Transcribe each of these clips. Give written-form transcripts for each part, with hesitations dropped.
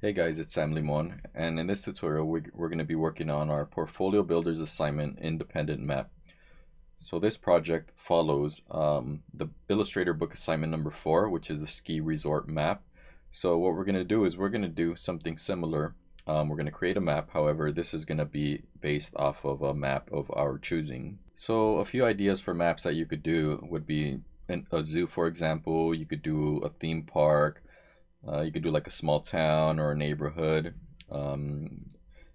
Hey guys, it's Sam Limon, and in this tutorial we're going to be working on our Portfolio Builders Assignment Independent Map. So this project follows the Illustrator book assignment number 4, which is the ski resort map. So what we're going to do is we're going to do something similar. We're going to create a map, however this is going to be based off of a map of our choosing. So a few ideas for maps that you could do would be a zoo, for example. You could do a theme park. You could do like a small town or a neighborhood. Um,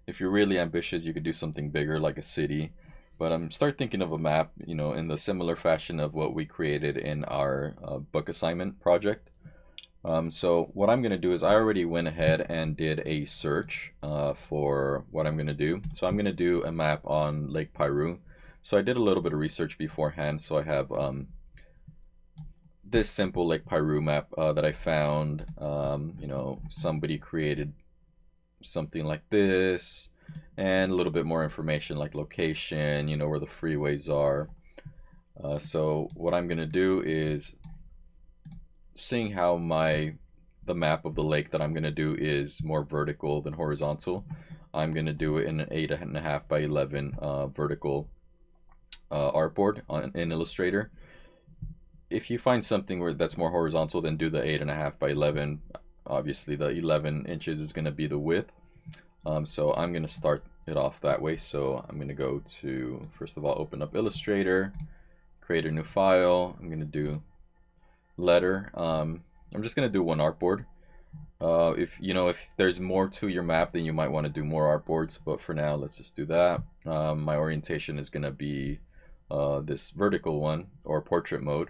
if you're really ambitious, you could do something bigger like a city. But start thinking of a map, in the similar fashion of what we created in our book assignment project. So what I'm going to do is I already went ahead and did a search for what I'm going to do. So I'm going to do a map on Lake Piru. So I did a little bit of research beforehand. So I have this simple Lake Piru map that I found. Somebody created something like this, and a little bit more information like location, where the freeways are. So what I'm gonna do is, seeing how the map of the lake that I'm gonna do is more vertical than horizontal, I'm gonna do it in an 8.5 by 11 vertical artboard in Illustrator. If you find something that's more horizontal, then do the 8.5 by 11. Obviously the 11 inches is going to be the width. So I'm going to start it off that way. So I'm going to go to, first of all, open up Illustrator, create a new file. I'm going to do letter. I'm just going to do one artboard. If there's more to your map, then you might want to do more artboards, but for now let's just do that. My orientation is going to be this vertical one, or portrait mode.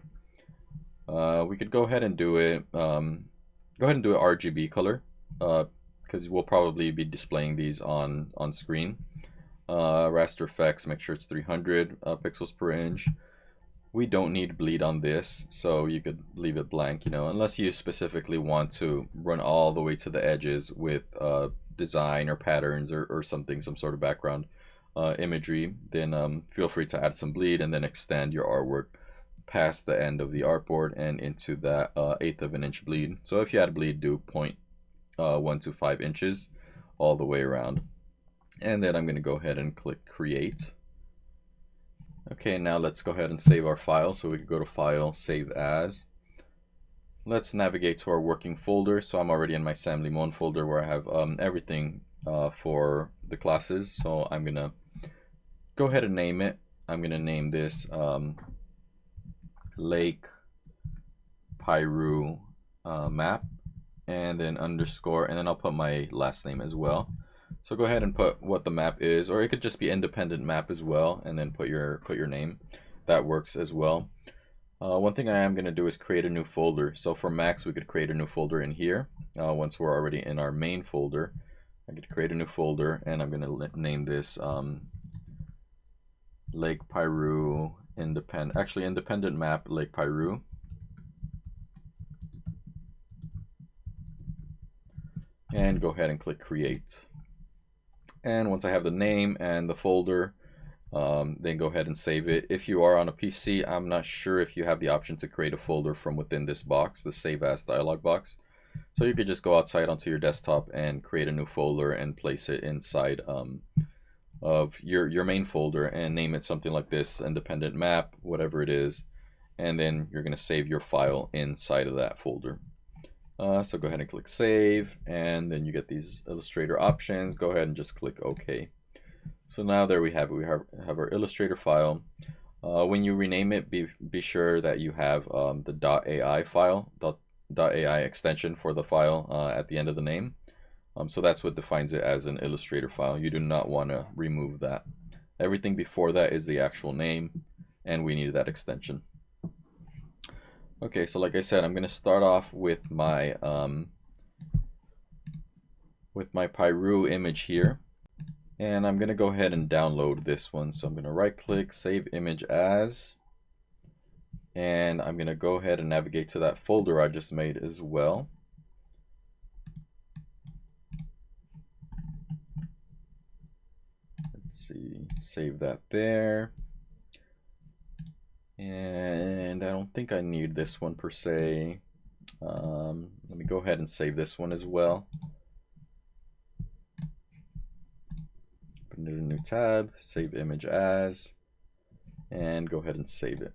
We could go ahead and do it. Go ahead and do it RGB color, because we'll probably be displaying these on screen. Raster effects, make sure it's 300 pixels per inch. We don't need bleed on this, so you could leave it blank, unless you specifically want to run all the way to the edges with design or patterns or something, some sort of background imagery. Then feel free to add some bleed and then extend your artwork past the end of the artboard and into that 1/8 of an inch bleed. So if you add bleed, do 0.125 inches all the way around. And then I'm going to go ahead and click create. Okay, now let's go ahead and save our file. So we can go to File, Save As. Let's navigate to our working folder. So I'm already in my Sam Limon folder where I have everything for the classes. So I'm going to go ahead and name it. I'm going to name this Lake Piru map, and then underscore, and then I'll put my last name as well. So go ahead and put what the map is, or it could just be independent map as well, and then put your name. That works as well. One thing I am going to do is create a new folder. So for Max, we could create a new folder in here. Once we're already in our main folder, I could create a new folder, and I'm going to name this Lake Piru Independent Map Lake Piru. And go ahead and click create. And once I have the name and the folder, then go ahead and save it. If you are on a PC, I'm not sure if you have the option to create a folder from within this box, the Save As dialog box. So you could just go outside onto your desktop and create a new folder and place it inside of your main folder and name it something like this, independent map, whatever it is, and then you're going to save your file inside of that folder. So go ahead and click save, and then you get these Illustrator options. Go ahead and just click OK. So now there we have it. We have our Illustrator file. When you rename it, be sure that you have the .ai file, .ai extension for the file at the end of the name. So that's what defines it as an Illustrator file. You do not want to remove that. Everything before that is the actual name, and we need that extension. Okay, so like I said, I'm going to start off with my Piru image here, and I'm going to go ahead and download this one. So I'm going to right click, save image as, and I'm going to go ahead and navigate to that folder I just made as well. Let's see, save that there. And I don't think I need this one per se. Let me go ahead and save this one as well. open it in a new tab, save image as, and go ahead and save it.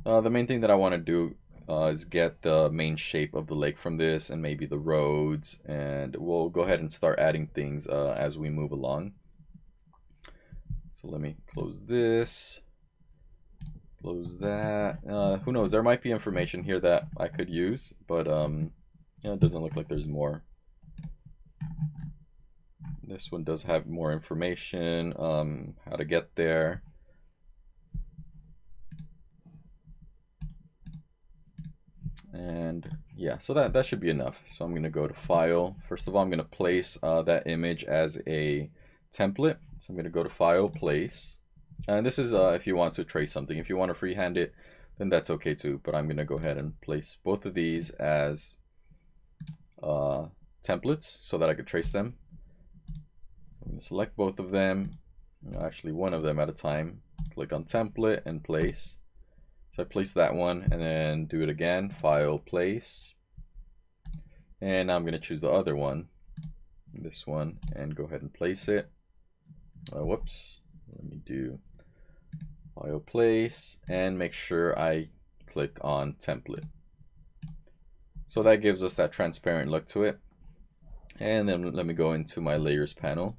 The main thing that I want to do is get the main shape of the lake from this, and maybe the roads, and we'll go ahead and start adding things as we move along. So let me close this, close that. Who knows, there might be information here that I could use, but yeah, it doesn't look like there's more. This one does have more information, how to get there. And yeah, so that should be enough. So I'm going to go to File. First of all, I'm going to place that image as a template. So I'm going to go to File, Place. And this is if you want to trace something. If you want to freehand it, then that's okay too. But I'm going to go ahead and place both of these as templates so that I could trace them. I'm going to select both of them, actually one of them at a time. Click on Template and Place. So I place that one and then do it again, File, Place. And now I'm going to choose the other one, this one, and go ahead and place it. Whoops, let me do File, Place, and make sure I click on Template. So that gives us that transparent look to it. And then let me go into my Layers panel.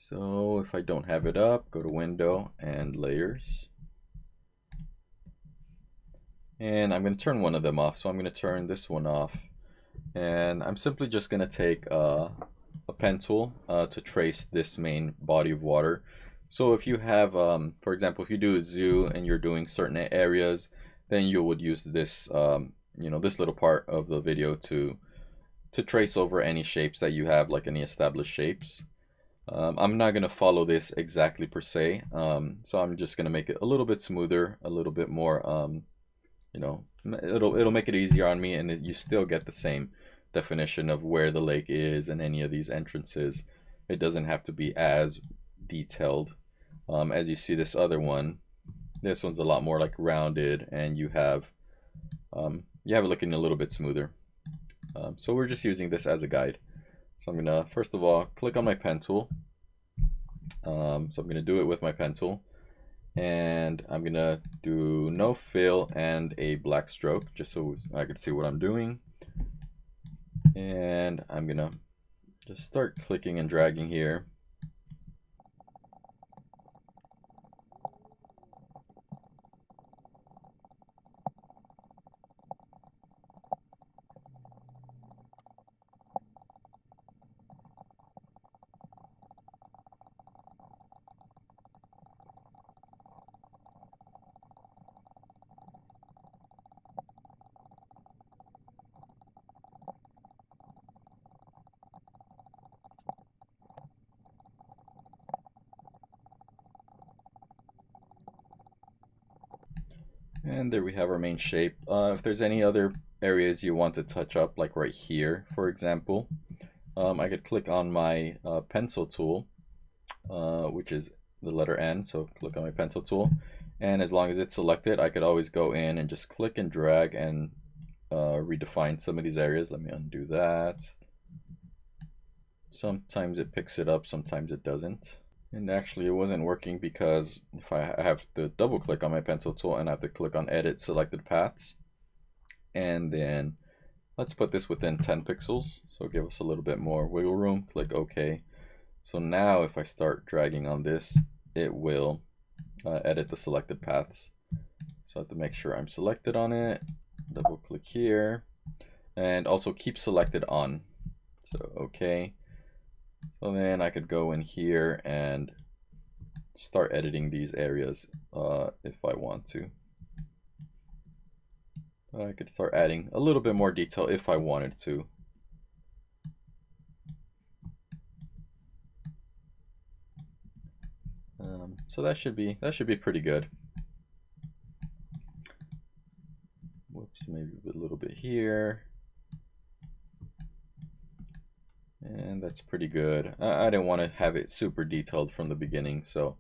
So if I don't have it up, go to Window and Layers. And I'm going to turn one of them off. So I'm going to turn this one off. And I'm simply just going to take a pen tool to trace this main body of water. So if you have, for example, if you do a zoo and you're doing certain areas, then you would use this, this little part of the video to trace over any shapes that you have, like any established shapes. I'm not going to follow this exactly per se. So I'm just going to make it a little bit smoother, a little bit more, it'll make it easier on me, and you still get the same definition of where the lake is and any of these entrances. It doesn't have to be as detailed as you see this other one. This one's a lot more like rounded, and you have it looking a little bit smoother. So we're just using this as a guide. So I'm gonna first of all click on my pen tool. So I'm gonna do it with my pen tool. And I'm gonna do no fill and a black stroke just so I can see what I'm doing. And I'm gonna just start clicking and dragging here. And there we have our main shape. If there's any other areas you want to touch up, like right here, for example, I could click on my pencil tool, which is the letter N. So click on my pencil tool. And as long as it's selected, I could always go in and just click and drag and redefine some of these areas. Let me undo that. Sometimes it picks it up, sometimes it doesn't. And actually it wasn't working because if I have to double click on my pencil tool and I have to click on edit selected paths. And then let's put this within 10 pixels. So give us a little bit more wiggle room, click OK. So now if I start dragging on this, it will edit the selected paths. So I have to make sure I'm selected on it, double click here, and also keep selected on. So OK. So then I could go in here and start editing these areas if I want to. I could start adding a little bit more detail if I wanted to. So that should be pretty good. Whoops, maybe a little bit here. And that's pretty good. I didn't want to have it super detailed from the beginning, so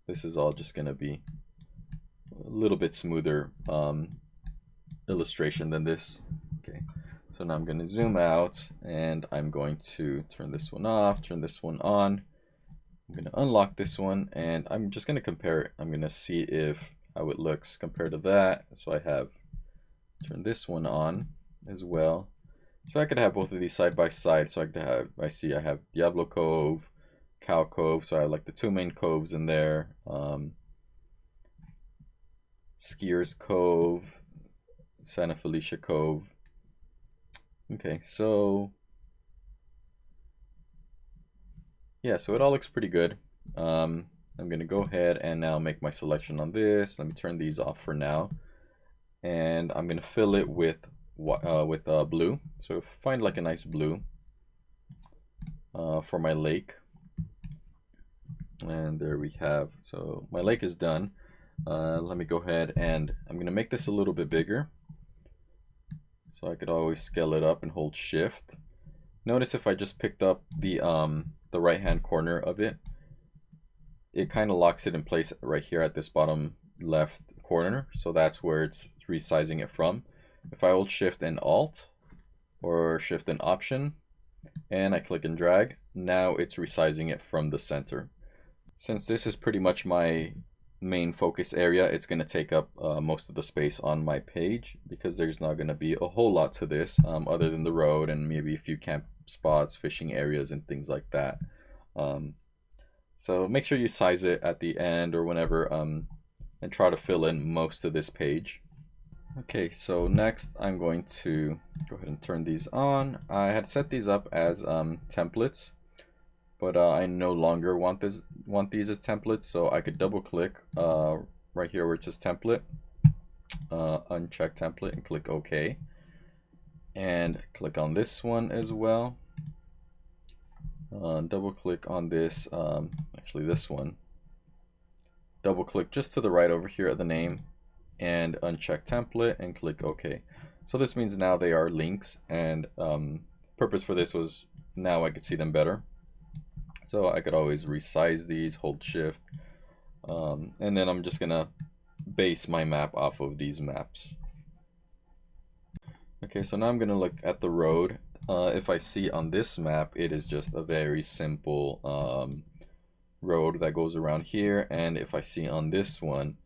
this is all just going to be a little bit smoother illustration than this. Okay, So now I'm going to zoom out and I'm going to turn this one off, turn this one on. I'm going to unlock this one and I'm just going to compare it. I'm going to see if how it looks compared to that. So I have turn this one on as well. So I could have both of these side by side. So I could have, I have Diablo Cove, Cow Cove. So I have like the two main coves in there. Skiers Cove, Santa Felicia Cove. Okay, so yeah, so it all looks pretty good. I'm gonna go ahead and now make my selection on this. Let me turn these off for now, and I'm gonna fill it with blue. So find like a nice blue for my lake, and there we have. So my lake is done. Let me go ahead and I'm gonna make this a little bit bigger. So I could always scale it up and hold shift. Notice if I just picked up the right hand corner of it, it kind of locks it in place right here at this bottom left corner. So that's where it's resizing it from. If I hold shift and alt or shift and option and I click and drag, now it's resizing it from the center. Since this is pretty much my main focus area, it's going to take up most of the space on my page because there's not going to be a whole lot to this other than the road and maybe a few camp spots, fishing areas and things like that. So make sure you size it at the end or whenever and try to fill in most of this page. Okay, so next I'm going to go ahead and turn these on. I had set these up as templates, but I no longer want these as templates, so I could double click right here where it says template, uncheck template and click OK, and click on this one as well. Double click on this, actually this one, double click just to the right over here at the name and uncheck template and click OK. So this means now they are links, and purpose for this was now I could see them better. So I could always resize these, hold shift, and then I'm just gonna base my map off of these maps. Okay, so now I'm gonna look at the road. If I see on this map, it is just a very simple road that goes around here, and if I see on this one,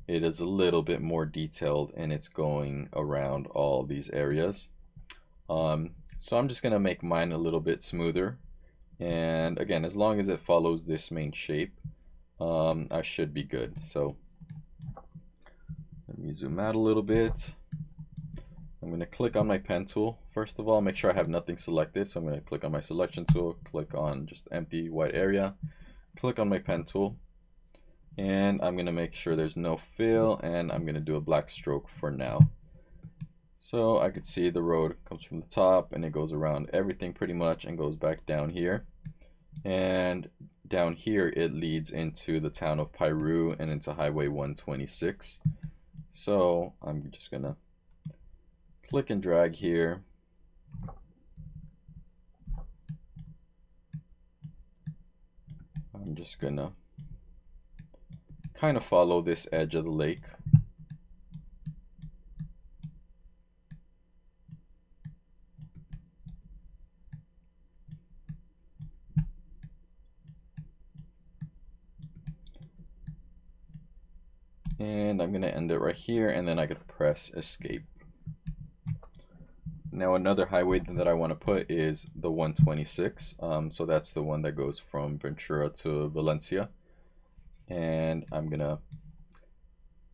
it is a little bit more detailed and it's going around all these areas. So I'm just gonna make mine a little bit smoother. And again, as long as it follows this main shape, I should be good. So let me zoom out a little bit. I'm going to click on my pen tool. First of all, make sure I have nothing selected. So I'm going to click on my selection tool, click on just empty white area, click on my pen tool, and I'm going to make sure there's no fill, and I'm going to do a black stroke for now. So I could see the road comes from the top and it goes around everything pretty much and goes back down here. And down here it leads into the town of Piru and into Highway 126. So I'm just gonna click and drag here. I'm just gonna kind of follow this edge of the lake. And I'm going to end it right here, and then I could press escape. Now another highway that I want to put is the 126. So that's the one that goes from Ventura to Valencia. And I'm going to,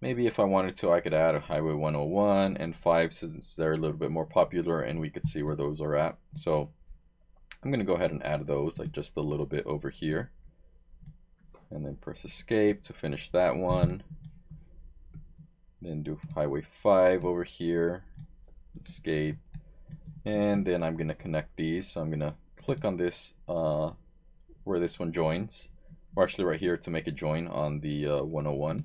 maybe if I wanted to, I could add a Highway 101 and 5 since they're a little bit more popular and we could see where those are at. So I'm going to go ahead and add those like just a little bit over here. And then press escape to finish that one. Then do Highway 5 over here, escape, and then I'm going to connect these. So I'm going to click on this where this one joins, or actually right here to make it join on the 101.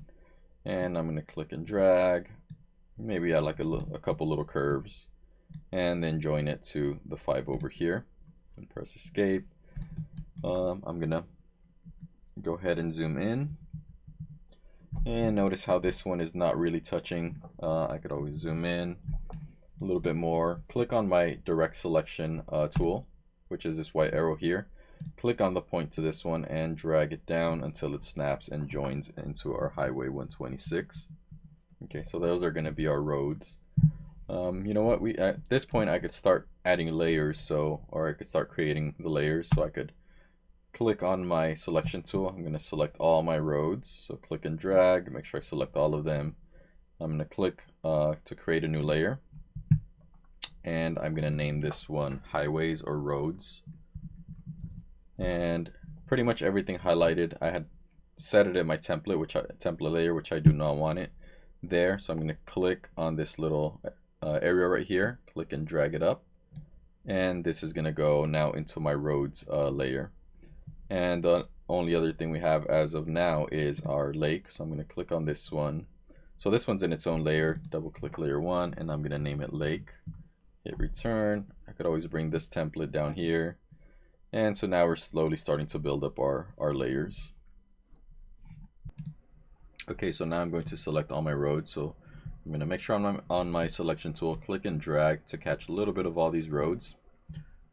And I'm going to click and drag, maybe add like a couple little curves, and then join it to the 5 over here, and press escape. I'm going to go ahead and zoom in. And notice how this one is not really touching. I could always zoom in a little bit more, click on my direct selection tool, which is this white arrow here. Click on the point to this one and drag it down until it snaps and joins into our Highway 126. Okay, so those are going to be our roads. You know what? At this point I could start adding layers, or I could start creating the layers. So I could click on my selection tool. I'm going to select all my roads. So click and drag, make sure I select all of them. I'm going to click to create a new layer, and I'm going to name this one highways or roads. And pretty much everything highlighted, I had set it in my template layer, which I do not want it there. So I'm going to click on this little area right here, click and drag it up, and this is going to go now into my roads layer. And the only other thing we have as of now is our lake. So I'm going to click on this one. So this one's in its own layer. Double click layer 1, and I'm going to name it lake. Hit return. I could always bring this template down here. And so now we're slowly starting to build up our layers. Okay, so now I'm going to select all my roads. So I'm going to make sure I'm on my selection tool, click and drag to catch a little bit of all these roads.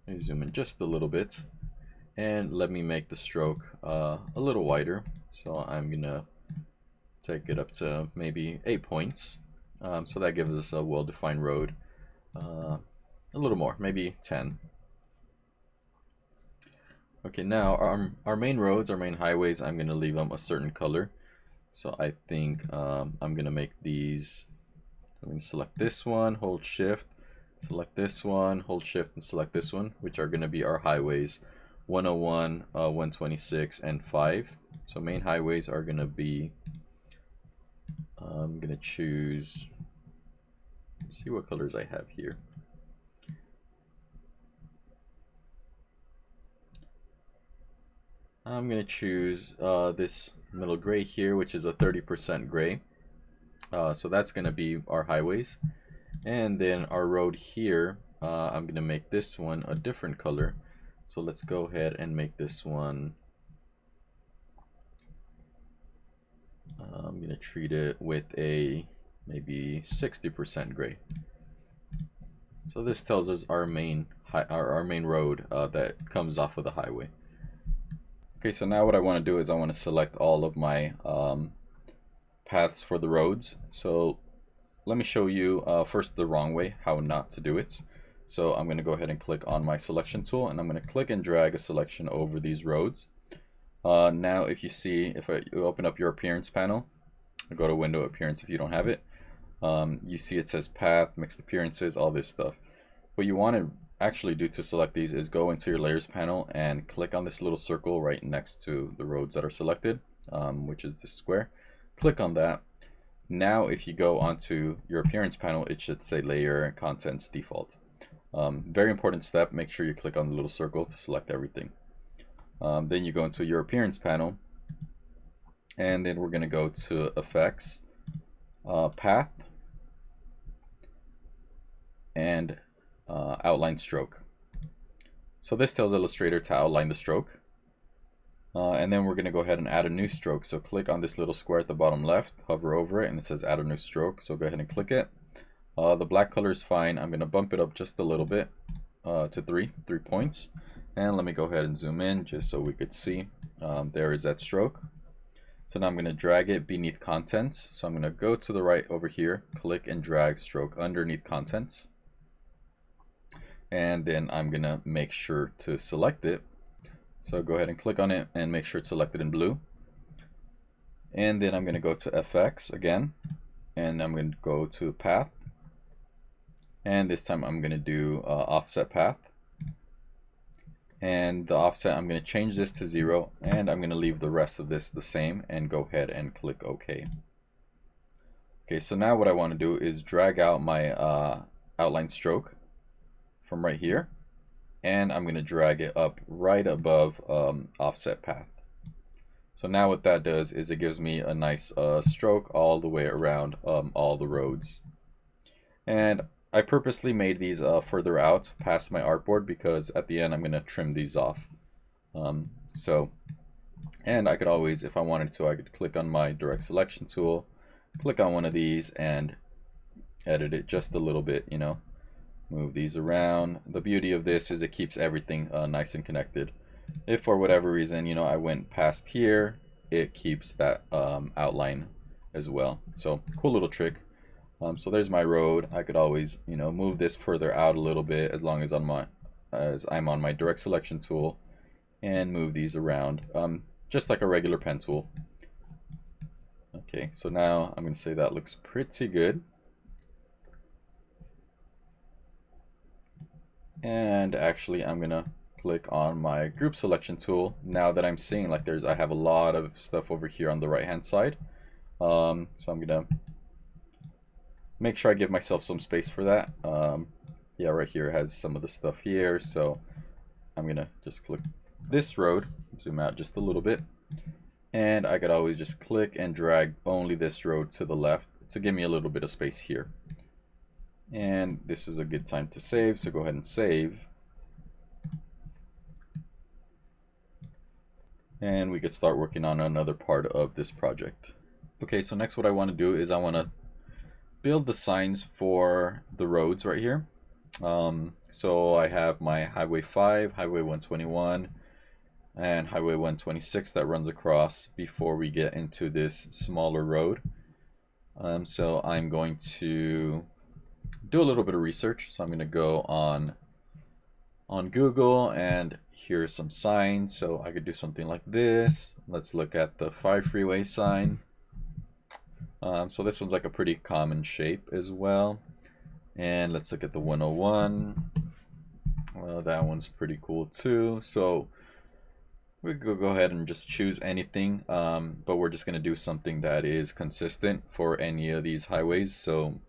Let me zoom in just a little bit. And let me make the stroke a little wider. So I'm going to take it up to maybe 8 points. So that gives us a well-defined road. A little more, maybe 10. Okay, now our main roads, our main highways, I'm going to leave them a certain color. So I think I'm going to make these, I'm going to select this one, hold shift, select this one, hold shift, and select this one, which are going to be our highways 101, 126, and 5. So main highways are going to be, I'm going to choose, let's see what colors I have here. I'm going to choose this middle gray here, which is a 30% gray. So that's going to be our highways. And then our road here, I'm going to make this one a different color. So let's go ahead and make this one, I'm going to treat it with a maybe 60% gray. So this tells us our main road that comes off of the highway. Okay, so now what I want to do is I want to select all of my paths for the roads. So let me show you first the wrong way, how not to do it. So I'm going to go ahead and click on my selection tool, and I'm going to click and drag a selection over these roads. Now if you see, if you open up your appearance panel, go to window appearance if you don't have it, you see it says path, mixed appearances, all this stuff. What you want to actually do to select these is go into your layers panel and click on this little circle right next to the roads that are selected, which is this square. Click on that. Now if you go onto your appearance panel, it should say layer and contents default. Very important step, make sure you click on the little circle to select everything. Then you go into your appearance panel, and then we're going to go to effects, path, and outline stroke. So this tells Illustrator to outline the stroke. And then we're going to go ahead and add a new stroke. So click on this little square at the bottom left, hover over it, and it says add a new stroke. So go ahead and click it. The black color is fine. I'm going to bump it up just a little bit to 3 points. And let me go ahead and zoom in just so we could see. There is that stroke. So now I'm going to drag it beneath contents. So I'm going to go to the right over here, click and drag stroke underneath contents. And then I'm going to make sure to select it. So go ahead and click on it and make sure it's selected in blue. And then I'm going to go to FX again, and I'm going to go to path. And this time I'm going to do offset path. And the offset, I'm going to change this to 0, and I'm going to leave the rest of this the same and go ahead and click OK. Okay, so now what I want to do is drag out my outline stroke from right here, and I'm going to drag it up right above offset path. So now what that does is it gives me a nice stroke all the way around all the roads. And I purposely made these further out past my artboard because at the end I'm going to trim these off. And I could always, if I wanted to, I could click on my direct selection tool, click on one of these and edit it just a little bit, you know. Move these around. The beauty of this is it keeps everything nice and connected. If for whatever reason, you know, I went past here, it keeps that outline as well. So cool little trick. So there's my road. I could always, you know, move this further out a little bit as long as I'm on my direct selection tool, and move these around just like a regular pen tool. Okay, so now I'm going to say that looks pretty good. And actually I'm going to click on my group selection tool now that I'm seeing like I have a lot of stuff over here on the right hand side. So I'm going to make sure I give myself some space for that. Yeah, right here it has some of the stuff here, so I'm gonna just click this road, zoom out just a little bit, and I could always just click and drag only this road to the left to give me a little bit of space here. And this is a good time to save, so go ahead and save. And we could start working on another part of this project. Okay, so next what I want to do is I want to build the signs for the roads right here. So I have my Highway 5, Highway 121, and Highway 126 that runs across before we get into this smaller road. So I'm going to do a little bit of research. So I'm going to go on Google, and here's some signs. So I could do something like this. Let's look at the 5 freeway sign. So this one's like a pretty common shape as well. And let's look at the 101. Well, that one's pretty cool too. So we could go ahead and just choose anything, but we're just going to do something that is consistent for any of these highways. So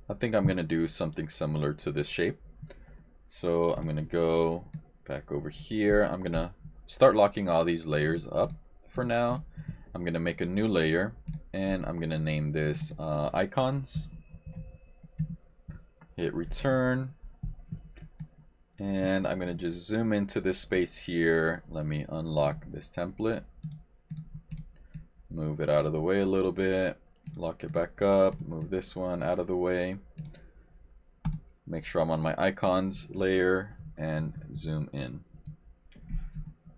I think I'm going to do something similar to this shape. So I'm going to go back over here. I'm going to start locking all these layers up for now. I'm going to make a new layer, and I'm going to name this icons. Hit return, and I'm going to just zoom into this space here. Let me unlock this template, move it out of the way a little bit, lock it back up, move this one out of the way, make sure I'm on my icons layer, and zoom in.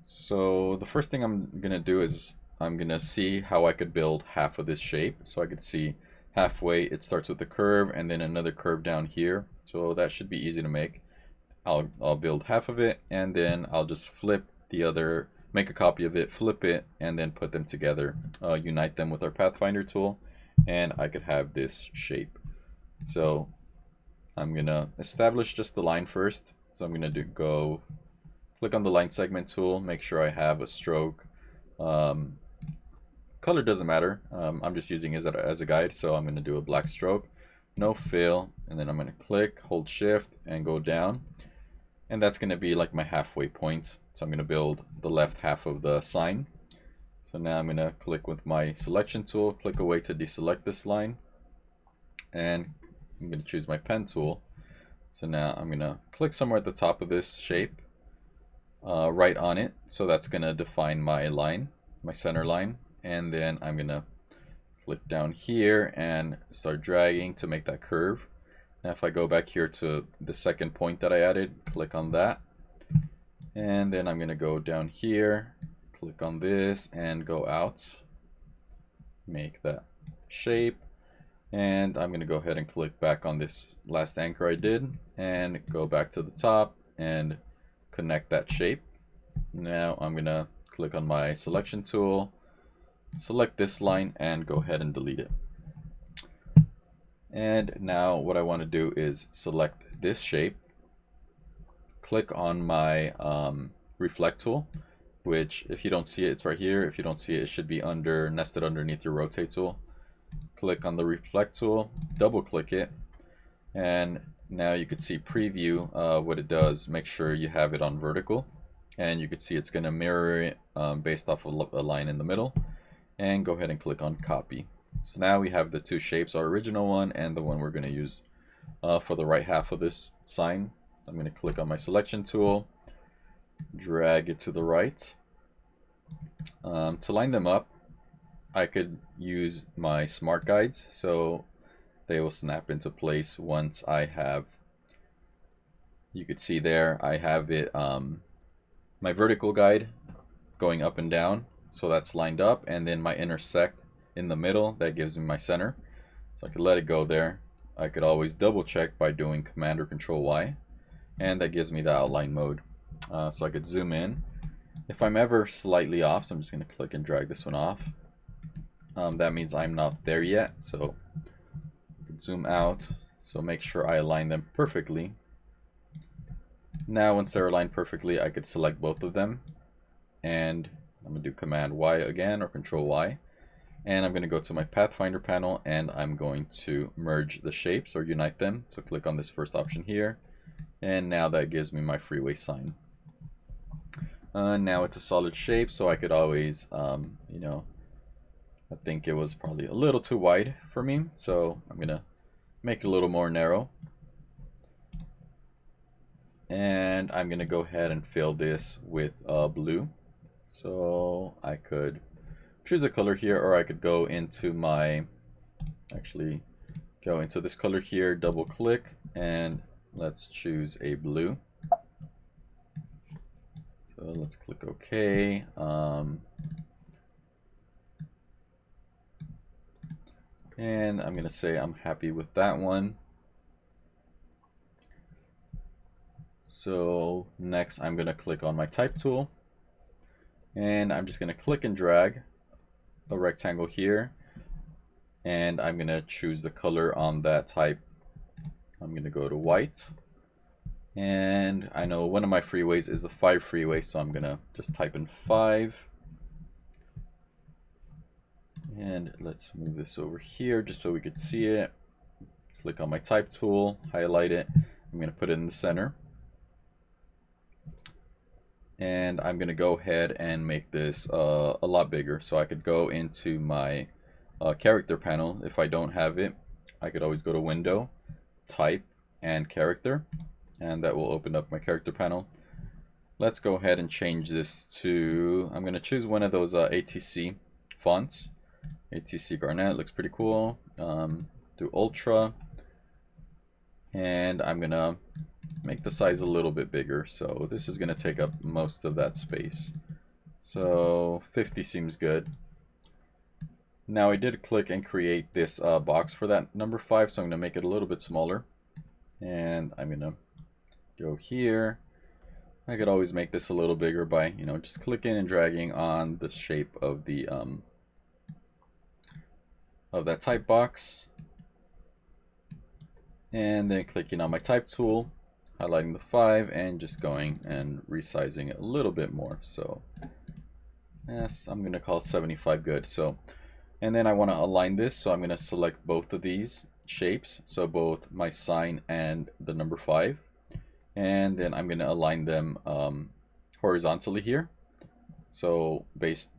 So the first thing I'm going to do is I'm going to see how I could build half of this shape. So I could see halfway it starts with the curve and then another curve down here. So that should be easy to make. I'll build half of it, and then I'll just flip the other, make a copy of it, flip it, and then put them together, unite them with our Pathfinder tool, and I could have this shape. So I'm going to establish just the line first. So I'm going to click on the line segment tool, make sure I have a stroke. Color doesn't matter. I'm just using it as a guide, so I'm going to do a black stroke, no fill, and then I'm going to click, hold shift, and go down. And that's going to be like my halfway point. So I'm going to build the left half of the sign. So now I'm going to click with my selection tool, click away to deselect this line, and I'm going to choose my pen tool. So now I'm going to click somewhere at the top of this shape, right on it. So that's going to define my line, my center line. And then I'm going to click down here and start dragging to make that curve. Now if I go back here to the second point that I added, click on that. And then I'm going to go down here, click on this, and go out. Make that shape. And I'm going to go ahead and click back on this last anchor I did and go back to the top and connect that shape. Now I'm going to click on my selection tool, select this line, and go ahead and delete it. And now what I want to do is select this shape, click on my reflect tool, which if you don't see it, it's right here. If you don't see it, it should be nested underneath your rotate tool. Click on the reflect tool, double click it, and now you could see preview what it does. Make sure you have it on vertical, and you could see it's going to mirror it based off of a line in the middle. And go ahead and click on copy. So now we have the two shapes, our original one and the one we're going to use for the right half of this sign. I'm going to click on my selection tool, drag it to the right. To line them up, I could use my smart guides, so they will snap into place once I have you could see there I have it, my vertical guide going up and down, so that's lined up, and then my intersect in the middle, that gives me my center. So I could let it go there. I could always double check by doing Command or Control Y, and that gives me the outline mode. So I could zoom in. If I'm ever slightly off, so I'm just going to click and drag this one off. That means I'm not there yet, so I could zoom out. So make sure I align them perfectly. Now once they're aligned perfectly, I could select both of them, and I'm going to do Command Y again or Control Y, and I'm going to go to my Pathfinder panel, and I'm going to merge the shapes or unite them. So click on this first option here, and now that gives me my freeway sign. Now it's a solid shape, so I could always, you know, I think it was probably a little too wide for me, so I'm going to make it a little more narrow. And I'm going to go ahead and fill this with blue. So I could choose a color here, or I could go into my, actually go into this color here, double click, and let's choose a blue. So let's click OK. And I'm going to say I'm happy with that one. So next I'm going to click on my type tool, and I'm just going to click and drag a rectangle here, and I'm going to choose the color on that type. I'm going to go to white, and I know one of my freeways is the 5 freeway, so I'm going to just type in 5. And let's move this over here just so we could see it. Click on my type tool, highlight it. I'm going to put it in the center. And I'm going to go ahead and make this a lot bigger. So I could go into my character panel. If I don't have it, I could always go to Window, Type, and Character. And that will open up my character panel. Let's go ahead and change this to, I'm going to choose one of those ATC fonts. ATC Garnet looks pretty cool. Do Ultra. And I'm going to make the size a little bit bigger, so this is going to take up most of that space. So 50 seems good. Now I did click and create this box for that number 5, so I'm going to make it a little bit smaller. And I'm going to go here. I could always make this a little bigger by, you know, just clicking and dragging on the shape of the of that type box, and then clicking on my type tool, highlighting the 5, and just going and resizing it a little bit more. So yes, I'm gonna call 75 good. So, and then I want to align this, so I'm gonna select both of these shapes, so both my sign and the number 5, and then I'm gonna align them horizontally here, so based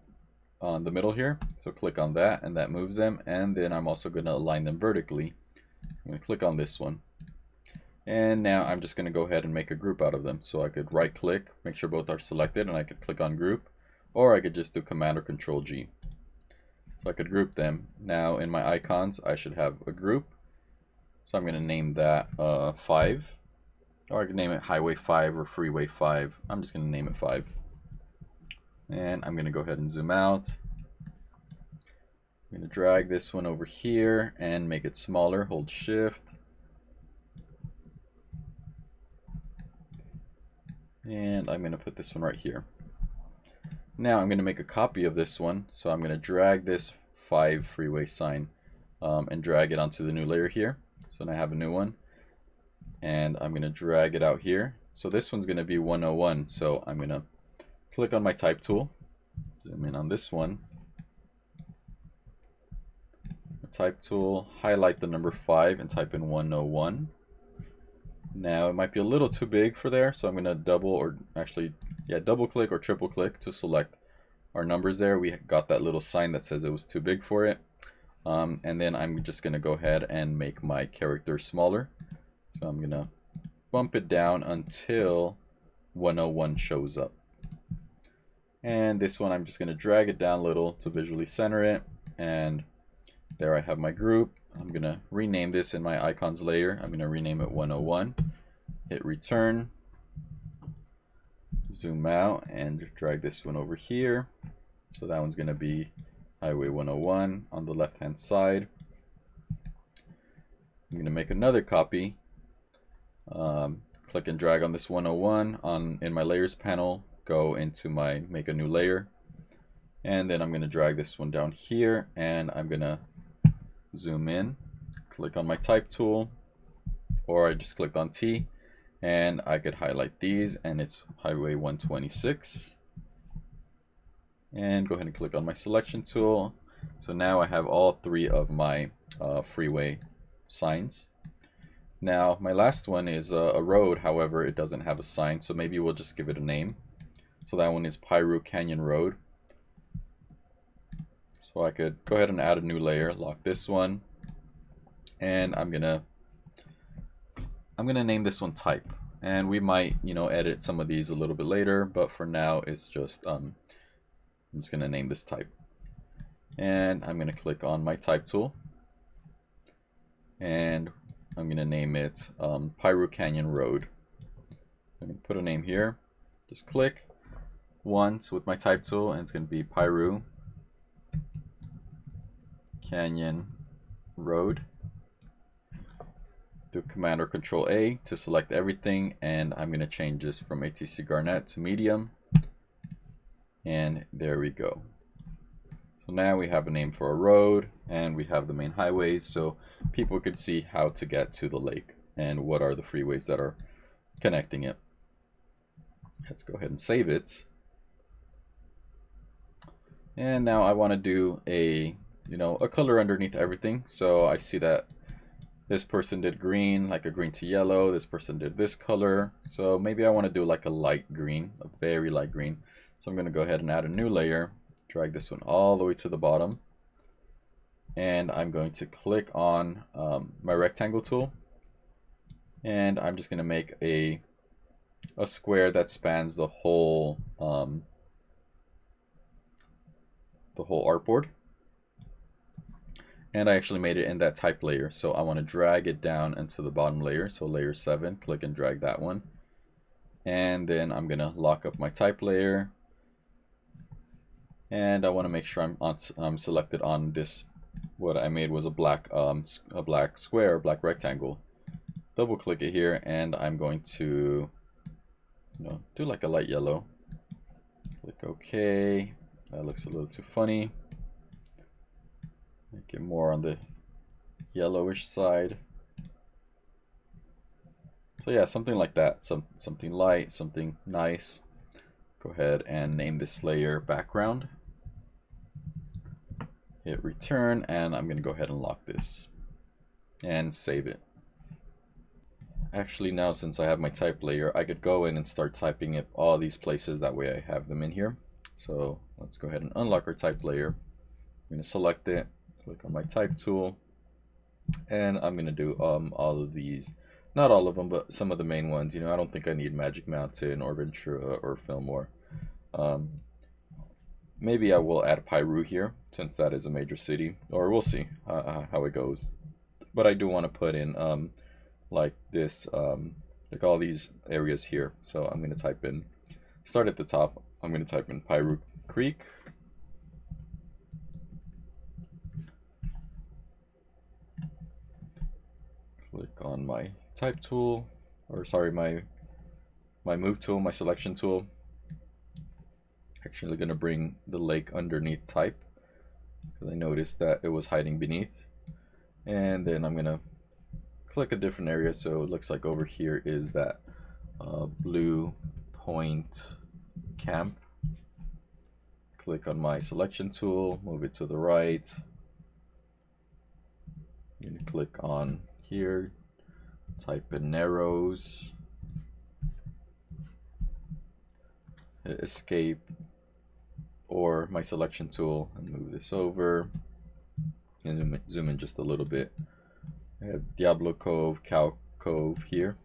on the middle here. So click on that, and that moves them. And then I'm also going to align them vertically. I'm going to click on this one, and now I'm just going to go ahead and make a group out of them. So I could right click, make sure both are selected, and I could click on group, or I could just do Command or Control G. So I could group them. Now in my icons I should have a group, so I'm going to name that 5, or I could name it Highway 5 or Freeway 5. I'm just going to name it 5. And I'm going to go ahead and zoom out. I'm going to drag this one over here and make it smaller. Hold Shift. And I'm going to put this one right here. Now I'm going to make a copy of this one. So I'm going to drag this 5 freeway sign and drag it onto the new layer here. So now I have a new one. And I'm going to drag it out here. So this one's going to be 101. So I'm going to click on my type tool, zoom in on this one, type tool, highlight the number 5 and type in 101. Now it might be a little too big for there, so I'm going to double click or triple click to select our numbers there. We got that little sign that says it was too big for it. And then I'm just going to go ahead and make my character smaller. So I'm going to bump it down until 101 shows up. And this one I'm just going to drag it down a little to visually center it, and there I have my group. I'm going to rename this in my icons layer. I'm going to rename it 101, hit return, zoom out, and drag this one over here. So that one's going to be Highway 101 on the left hand side. I'm going to make another copy. Click and drag on this 101 in my layers panel, go into my make a new layer, and then I'm going to drag this one down here, and I'm going to zoom in, click on my type tool, or I just clicked on T, and I could highlight these, and it's Highway 126, and go ahead and click on my selection tool. So now I have all three of my freeway signs. Now my last one is a road, however it doesn't have a sign, so maybe we'll just give it a name. So that one is Piru Canyon Road. So I could go ahead and add a new layer, lock this one, and I'm gonna name this one type. And we might, edit some of these a little bit later, but for now it's just I'm just gonna name this type. And I'm gonna click on my type tool, and I'm going to name it Piru Canyon Road. I'm going to put a name here. Just click once with my type tool, and it's going to be Piru Canyon Road. Do Command or Control A to select everything, and I'm going to change this from ATC Garnet to medium. And there we go. So now we have a name for a road, and we have the main highways, so people could see how to get to the lake and what are the freeways that are connecting it. Let's go ahead and save it. And now I want to do a color underneath everything. So I see that this person did green, like a green to yellow. This person did this color. So maybe I want to do like a light green, a very light green. So I'm going to go ahead and add a new layer. Drag this one all the way to the bottom, and I'm going to click on my rectangle tool, and I'm just going to make a square that spans the whole artboard. And I actually made it in that type layer, so I want to drag it down into the bottom layer. So layer 7, click and drag that one, and then I'm going to lock up my type layer. And I want to make sure I'm selected on this. What I made was a black square, black rectangle. Double click it here, and I'm going to do like a light yellow. Click OK. That looks a little too funny. Make it more on the yellowish side. So yeah, something like that. Something light, something nice. Go ahead and name this layer background. Hit return, and I'm going to go ahead and lock this and save it. Actually, now since I have my type layer, I could go in and start typing it all these places. That way I have them in here. So let's go ahead and unlock our type layer. I'm going to select it, click on my type tool, and I'm going to do all of these. Not all of them, but some of the main ones. I don't think I need Magic Mountain or Ventura or Fillmore. Maybe I will add Piru here, since that is a major city, or we'll see how it goes. But I do want to put in like this, like all these areas here. So I'm going to type in, start at the top, I'm going to type in Piru Creek. Click on my type tool, or sorry, my move tool, my selection tool. Actually going to bring the lake underneath type, because I noticed that it was hiding beneath. And then I'm going to click a different area, so it looks like over here is that Blue Point Camp. Click on my selection tool, move it to the right. I'm going to click on here, type in Narrows, hit escape, or my selection tool, and move this over and zoom in just a little bit. I have Diablo Cove, Cow Cove here.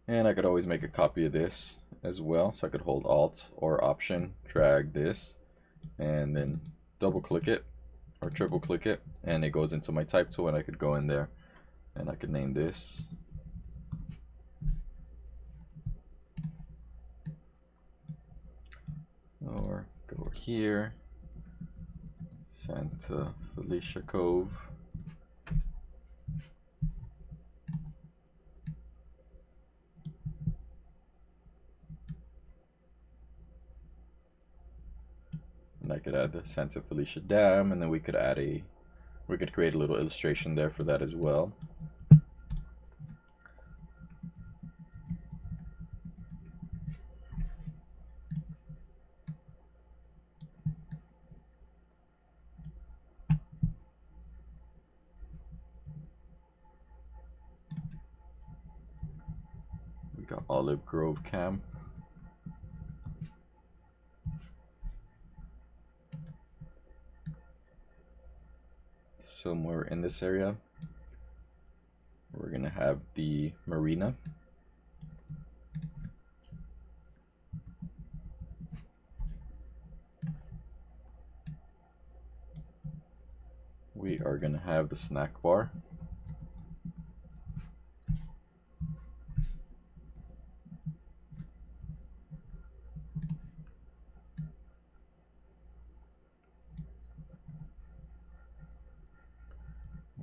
And I could always make a copy of this as well, so I could hold Alt or Option, drag this, and then double click it, or triple click it, and it goes into my type tool, and I could go in there and I could name this or go over here, Santa Felicia Cove. And I could add the Santa Felicia Dam, and then we could create a little illustration there for that as well. We got Olive Grove Camp. Somewhere in this area, we're gonna have the marina. We are gonna have the snack bar.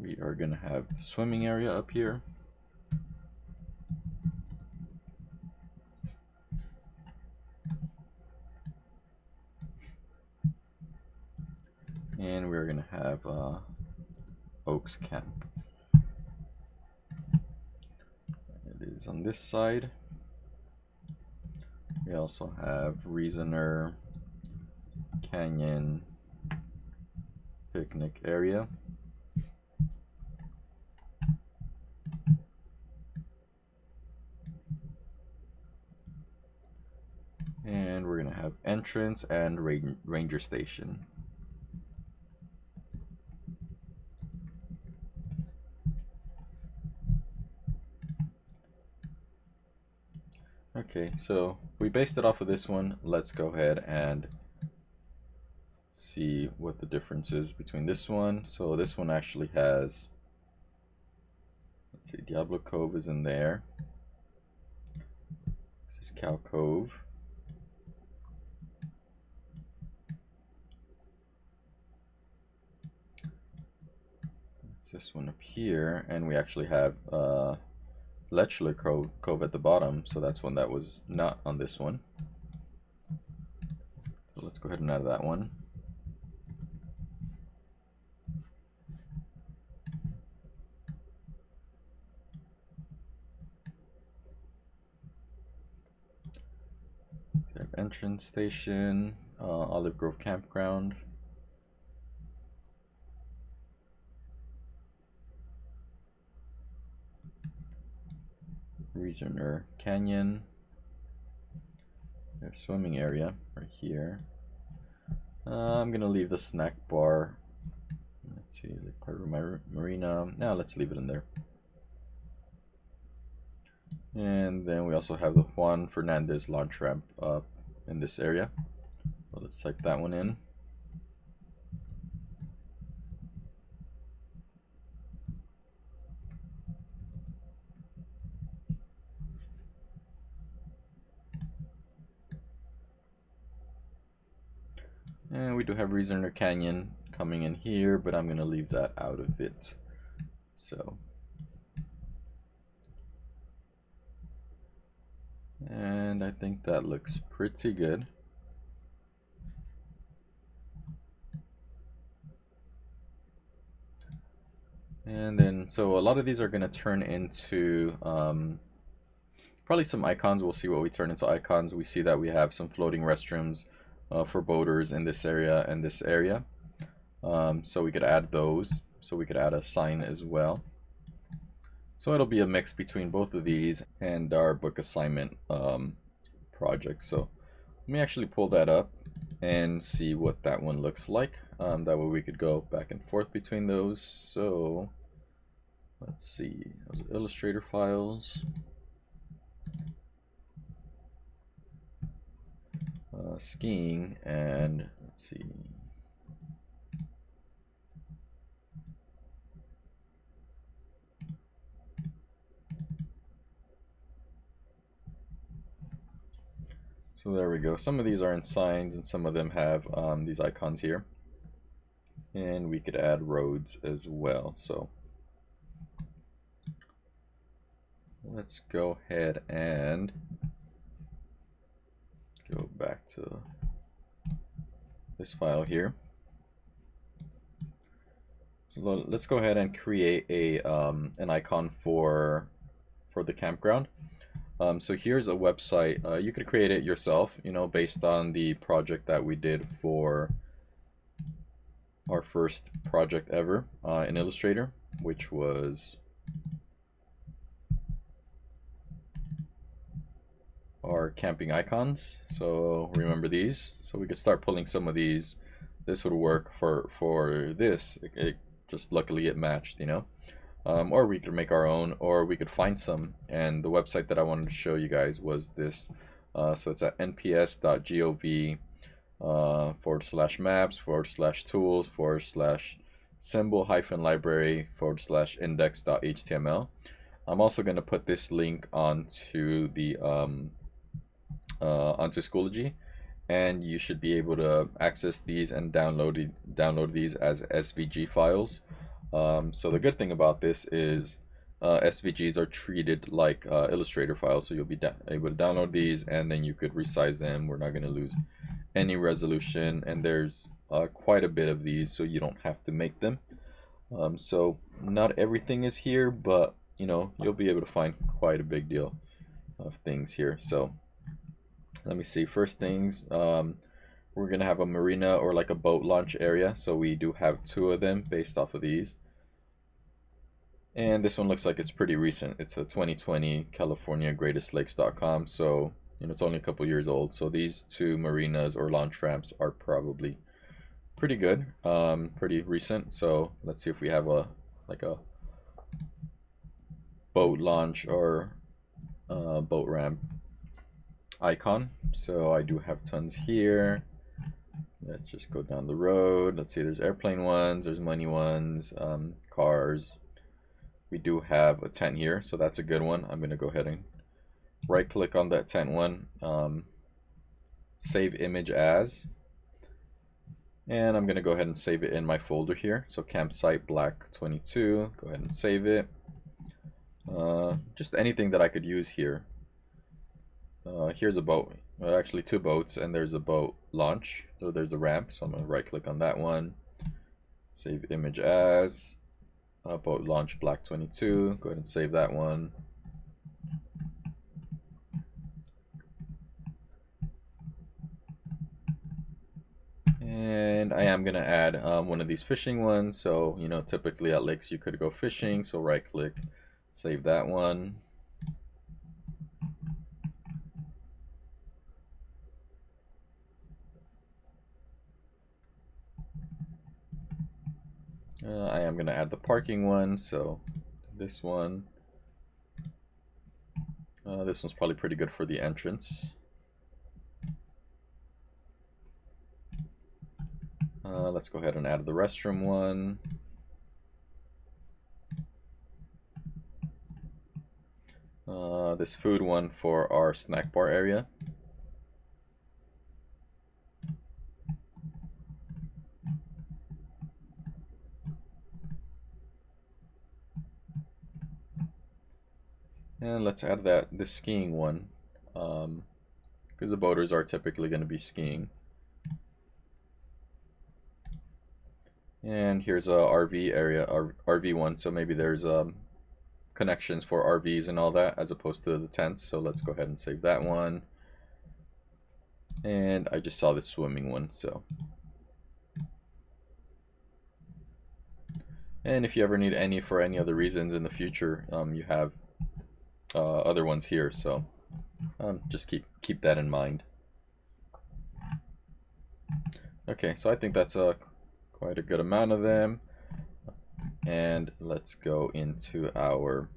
We are gonna have the swimming area up here. And we're gonna have Oaks Camp. It is on this side. We also have Reasoner Canyon picnic area. And we're gonna have entrance and ranger station. Okay, so we based it off of this one. Let's go ahead and see what the difference is between this one. So this one actually has, let's see, Diablo Cove is in there. This is Cow Cove. It's this one up here, and we actually have Lechler Cove at the bottom, so that's one that was not on this one. So let's go ahead and add that one. We have entrance station, Olive Grove Campground. Reasoner Canyon. There's swimming area right here. I'm gonna leave the snack bar. Let's see, like part of my marina. Now let's leave it in there. And then we also have the Juan Fernandez launch ramp up in this area. So let's type that one in. And we do have Reasoner Canyon coming in here, but I'm gonna leave that out of it. So, and I think that looks pretty good. And then, so a lot of these are gonna turn into probably some icons. We'll see what we turn into icons. We see that we have some floating restrooms for boaters in this area and this area. So we could add those. So we could add a sign as well. So it'll be a mix between both of these and our book assignment project. So let me actually pull that up and see what that one looks like. That way we could go back and forth between those. So let's see, those Illustrator files. Skiing, and let's see, So there we go. Some of these are in signs and some of them have these icons here. And we could add roads as well. So let's go ahead and go back to this file here. So let's go ahead and create a an icon for the campground. So here's a website. You could create it yourself, you know, based on the project that we did for our first project ever in Illustrator, which was our camping icons. So remember these. So we could start pulling some of these. This would work for this. It just luckily it matched, you know. Or we could make our own, or we could find some. And the website that I wanted to show you guys was this. So it's at nps.gov /maps /tools /symbol-library /index.html. I'm also going to put this link onto the onto Schoology, and you should be able to access these and download these as SVG files. So the good thing about this is SVGs are treated like Illustrator files, so you'll be able to download these and then you could resize them. We're not going to lose any resolution, and there's quite a bit of these, so you don't have to make them. So not everything is here, but you know, you'll be able to find quite a big deal of things here. So let me see. First things, we're gonna have a marina or like a boat launch area, so we do have 2 of them based off of these. And this one looks like it's pretty recent. It's a 2020 California greatestlakes.com, so you know, it's only a couple years old. So these 2 marinas or launch ramps are probably pretty good, pretty recent. So let's see if we have a boat launch or boat ramp icon. So I do have tons here. Let's just go down the road. Let's see, there's airplane ones, there's money ones, cars. We do have a tent here, so that's a good one. I'm gonna go ahead and right click on that tent one, save image as, and I'm gonna go ahead and save it in my folder here. So campsite black 22, go ahead and save it. Just anything that I could use here. Here's a boat, actually 2 boats, and there's a boat launch, so there's a ramp. So I'm gonna right click on that one, save image as, boat launch black 22, go ahead and save that one. And I am gonna add one of these fishing ones. So you know, typically at lakes you could go fishing, so right click, save that one. I am going to add the parking one, so this one. This one's probably pretty good for the entrance. Let's go ahead and add the restroom one. This food one for our snack bar area. And let's add this skiing one, because the boaters are typically going to be skiing. And here's a RV area, RV one, so maybe there's connections for RVs and all that as opposed to the tents. So let's go ahead and save that one. And I just saw the swimming one, so. And if you ever need any for any other reasons in the future, you have other ones here, so just keep that in mind. Okay, so I think that's quite a good amount of them, and let's go into our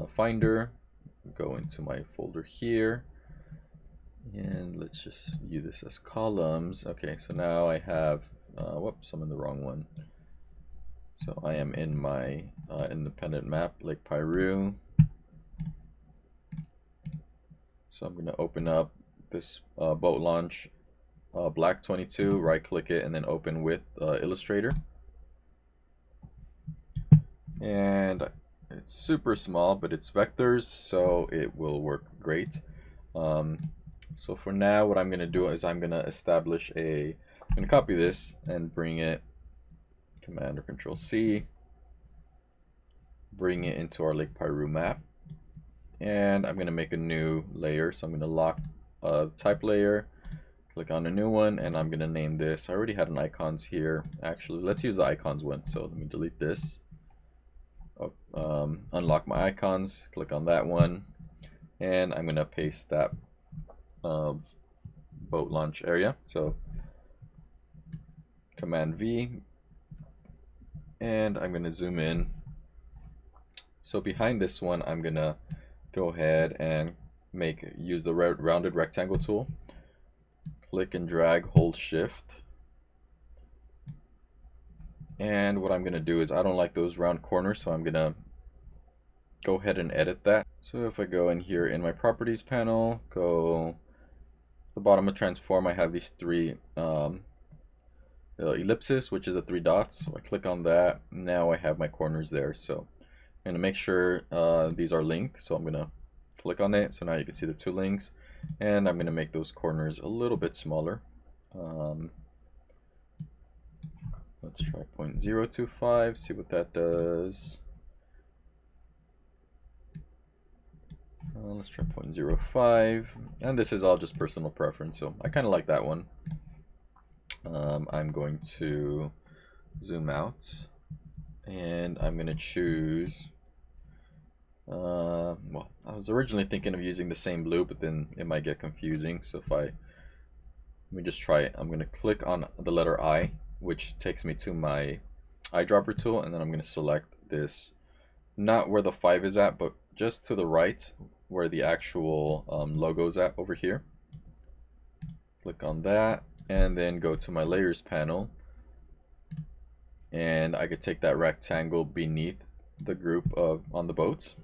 Finder, go into my folder here, and let's just view this as columns. Okay, so now I have, whoops, I'm in the wrong one. So I am in my independent map, Lake Piru. So I'm going to open up this boat launch black 22, right click it, and then open with Illustrator. And it's super small, but it's vectors, so it will work great. So for now, what I'm going to do is I'm going to establish I'm going to copy this and bring it, Command or Control C, bring it into our Lake Piru map. And I'm going to make a new layer. So I'm going to lock type layer, click on a new one, and I'm going to name this. I already had an icons here. Actually, let's use the icons one. So let me delete this. Unlock my icons, click on that one, and I'm going to paste that boat launch area. So Command V, and I'm going to zoom in. So behind this one, I'm going to go ahead and use the rounded rectangle tool. Click and drag, hold shift. And what I'm going to do is, I don't like those round corners, so I'm going to go ahead and edit that. So if I go in here in my properties panel, go to the bottom of transform, I have these three ellipses, which is the 3 dots. So I click on that. Now I have my corners there. So I'm going to make sure these are linked. So I'm going to click on it. So now you can see the 2 links. And I'm going to make those corners a little bit smaller. Let's try 0.025, see what that does. Let's try 0.05, and this is all just personal preference, so I kind of like that one. I'm going to zoom out, and I'm going to choose, well, I was originally thinking of using the same blue, but then it might get confusing, so let me just try it. I'm going to click on the letter I, which takes me to my eyedropper tool, and then I'm going to select this, not where the 5 is at, but just to the right where the actual logo is at over here. Click on that, and then go to my layers panel, and I could take that rectangle beneath the group on the boats,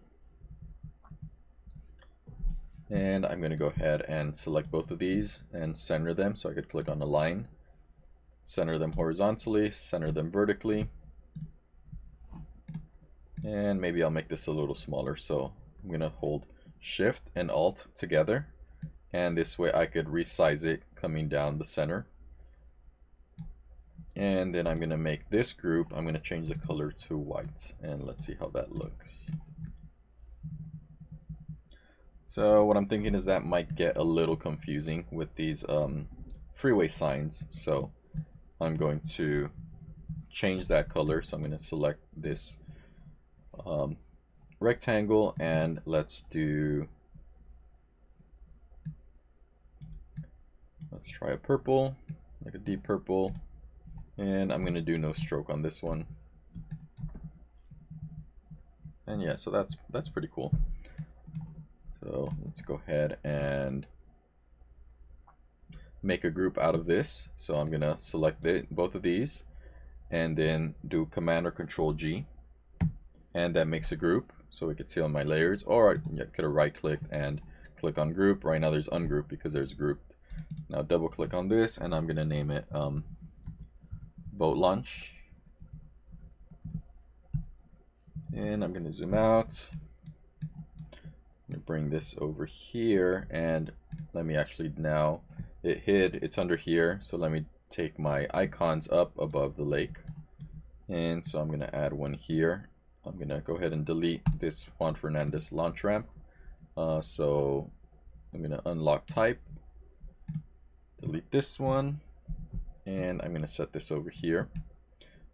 and I'm going to go ahead and select both of these and center them. So I could click on a line, center them horizontally, center them vertically, and maybe I'll make this a little smaller. So I'm going to hold Shift and Alt together, and this way I could resize it coming down the center. And then I'm going to make this group, I'm going to change the color to white, and let's see how that looks. So what I'm thinking is that might get a little confusing with these freeway signs, so I'm going to change that color. So I'm going to select this rectangle, and let's try a purple, like a deep purple, and I'm going to do no stroke on this one. And yeah, so that's pretty cool. So let's go ahead and make a group out of this. So I'm going to select both of these, and then do Command or Control G, and that makes a group. So we could see on my layers, or I could have right clicked and click on group. Right now there's ungroup because there's grouped. Now double click on this, and I'm going to name it boat launch. And I'm going to zoom out. I'm going to bring this over here, and let me actually, now it's under here, so let me take my icons up above the lake, and so I'm going to add one here. I'm going to go ahead and delete this Juan Fernandez launch ramp. So I'm going to unlock type, delete this one, and I'm going to set this over here,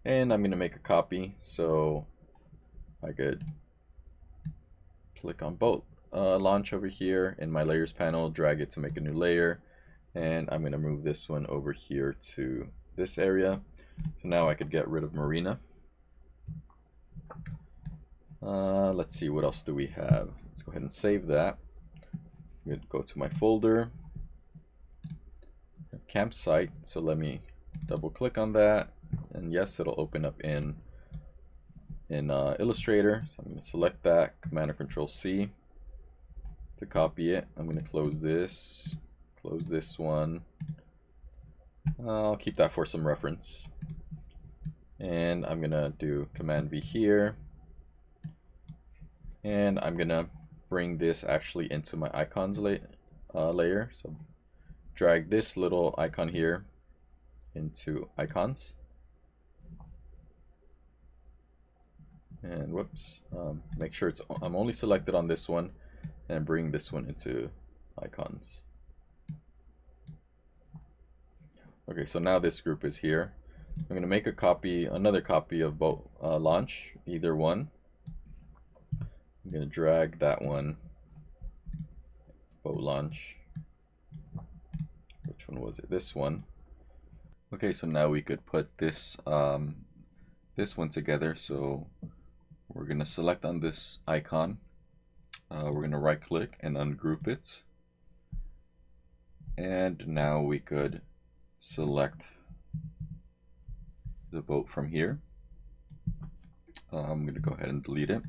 and I'm going to make a copy. So I could click on boat launch over here in my layers panel, drag it to make a new layer, and I'm going to move this one over here to this area. So now I could get rid of Marina. Let's see, what else do we have? Let's go ahead and save that. I'm going to go to my folder, campsite, so let me double click on that, and yes, it'll open up in Illustrator. So I'm going to select that, Command or Control C to copy it. I'm going to close this, close this one. I'll keep that for some reference. And I'm gonna do Command V here. And I'm gonna bring this actually into my icons layer. So drag this little icon here into icons. And whoops, make sure I'm only selected on this one, and bring this one into icons. Okay, so now this group is here. I'm going to make another copy of boat launch, either one. I'm going to drag that one, boat launch. Which one was it? This one. Okay, so now we could put this this one together. So we're going to select on this icon. We're going to right click and ungroup it. And now we could select the boat from here. I'm going to go ahead and delete it.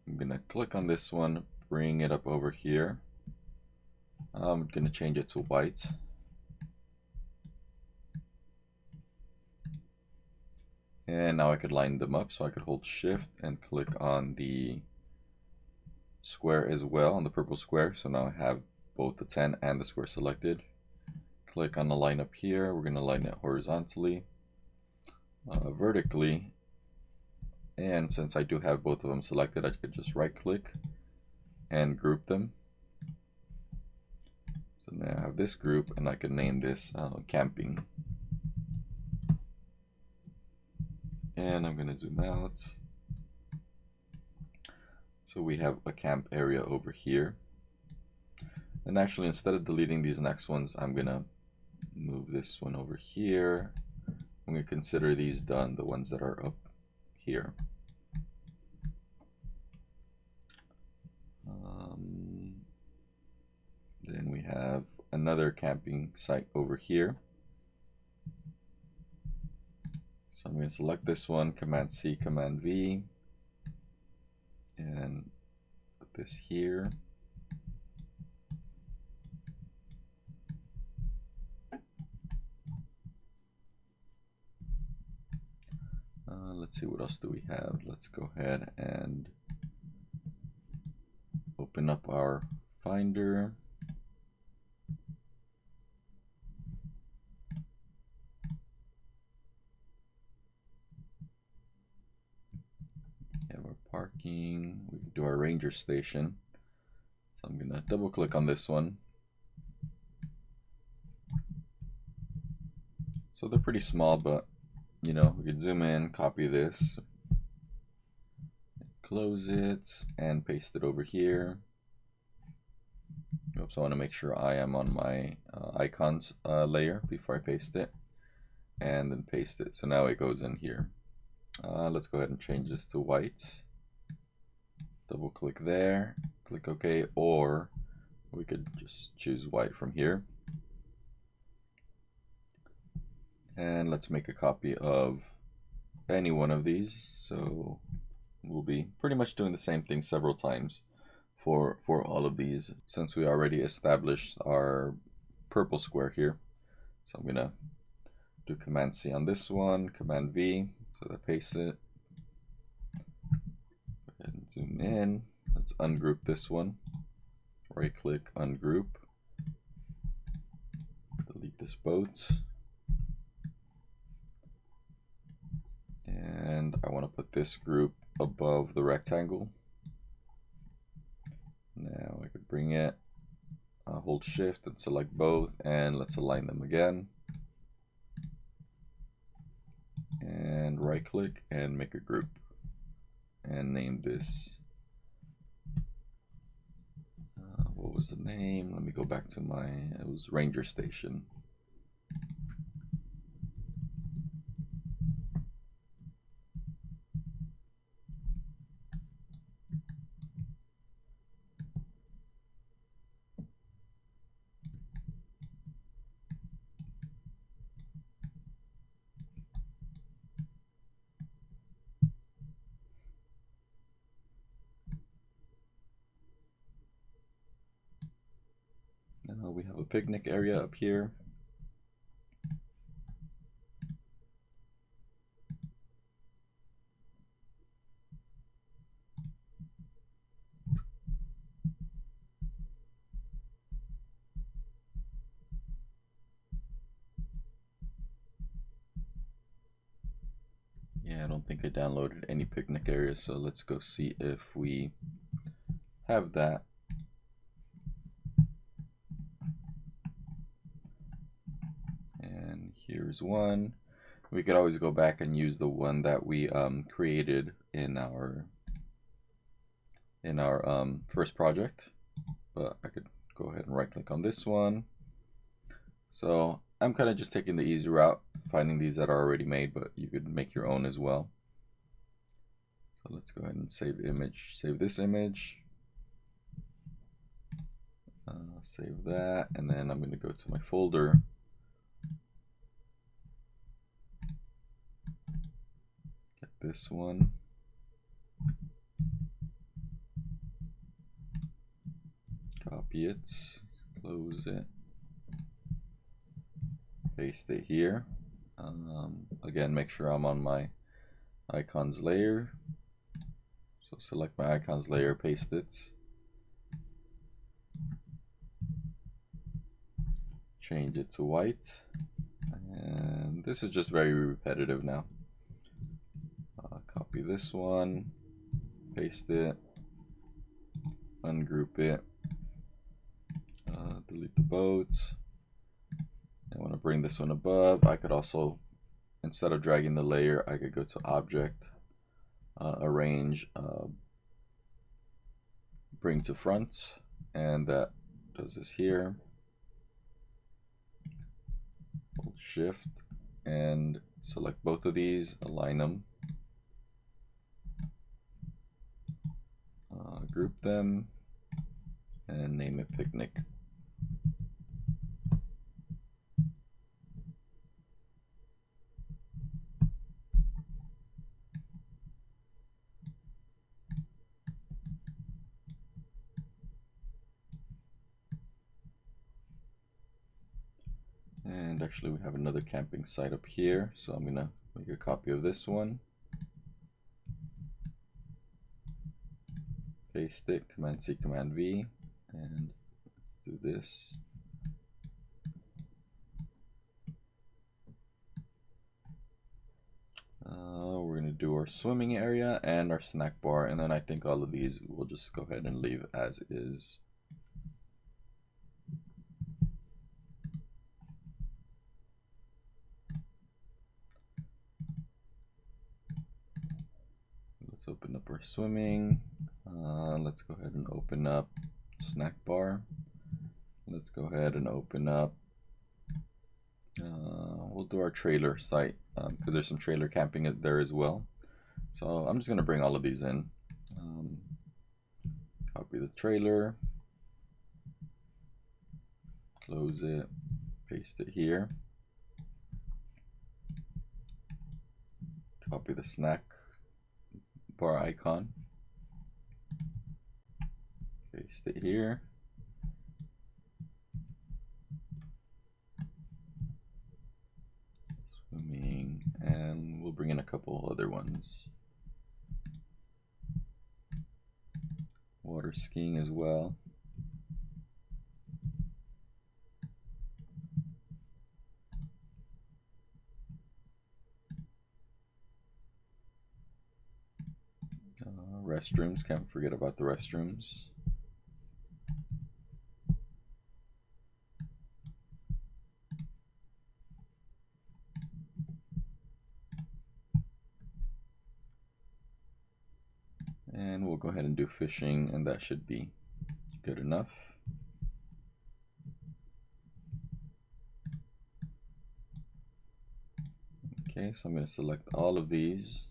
I'm going to click on this one, bring it up over here. I'm going to change it to white. And now I could line them up, so I could hold shift and click on the square as well, on the purple square. So now I have both the 10 and the square selected. Click on the line up here. We're going to line it horizontally, vertically, and since I do have both of them selected, I could just right click and group them. So now I have this group, and I can name this camping. And I'm going to zoom out. So we have a camp area over here. And actually, instead of deleting these next ones, I'm going to move this one over here. I'm going to consider these done, the ones that are up here. Then we have another camping site over here. So I'm going to select this one, Command C, Command V, and put this here. Let's see, what else do we have? Let's go ahead and open up our Finder. We have our parking. We can do our ranger station. So I'm going to double click on this one. So they're pretty small, but you know, we could zoom in, copy this, close it, and paste it over here. Oops, I want to make sure I am on my icons layer before I paste it, and then paste it. So now it goes in here. Let's go ahead and change this to white. Double click there, click OK, or we could just choose white from here. And let's make a copy of any one of these. So we'll be pretty much doing the same thing several times for all of these, since we already established our purple square here. So I'm gonna do Command C on this one, Command V, so that pastes it. Go ahead and zoom in. Let's ungroup this one. Right click, ungroup. Delete this boat. And I want to put this group above the rectangle. Now I could bring it, hold shift and select both, and let's align them again. And right click and make a group. And name this, what was the name? Let me go back to it was Ranger Station. We have a picnic area up here. Yeah, I don't think I downloaded any picnic areas, so let's go see if we have that. And here's one. We could always go back and use the one that we created in our first project, but I could go ahead and right click on this one. So I'm kind of just taking the easy route, finding these that are already made, but you could make your own as well. So let's go ahead and save image, save this image, save that, and then I'm going to go to my folder. Get this one. Copy it, close it, paste it here. Again, make sure I'm on my icons layer. So select my icons layer, paste it. Change it to white. And this is just very repetitive now. Copy this one, paste it, ungroup it, delete the boats. I want to bring this one above. I could also, instead of dragging the layer, I could go to object, arrange, bring to front, and that does this here. Hold shift and select both of these, align them, group them, and name it picnic. And actually we have another camping site up here, so I'm gonna make a copy of this one, paste it, Command C, Command V, and let's do this. We're gonna do our swimming area and our snack bar, and then I think all of these we'll just go ahead and leave as is. Let's open up our swimming. Let's go ahead and open up snack bar. Let's go ahead and open up, we'll do our trailer site because there's some trailer camping there as well. So I'm just going to bring all of these in. Copy the trailer, close it, paste it here. Copy the snack bar icon, paste it here. Swimming, and we'll bring in a couple other ones. Water skiing as well. Restrooms, can't forget about the restrooms. And we'll go ahead and do fishing, and that should be good enough. Okay, so I'm going to select all of these.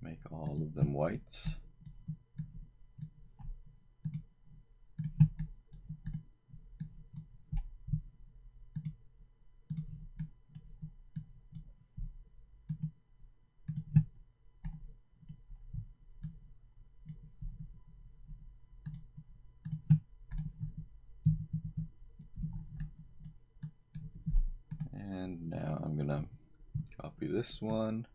Make all of them whites. And now I'm gonna copy this one,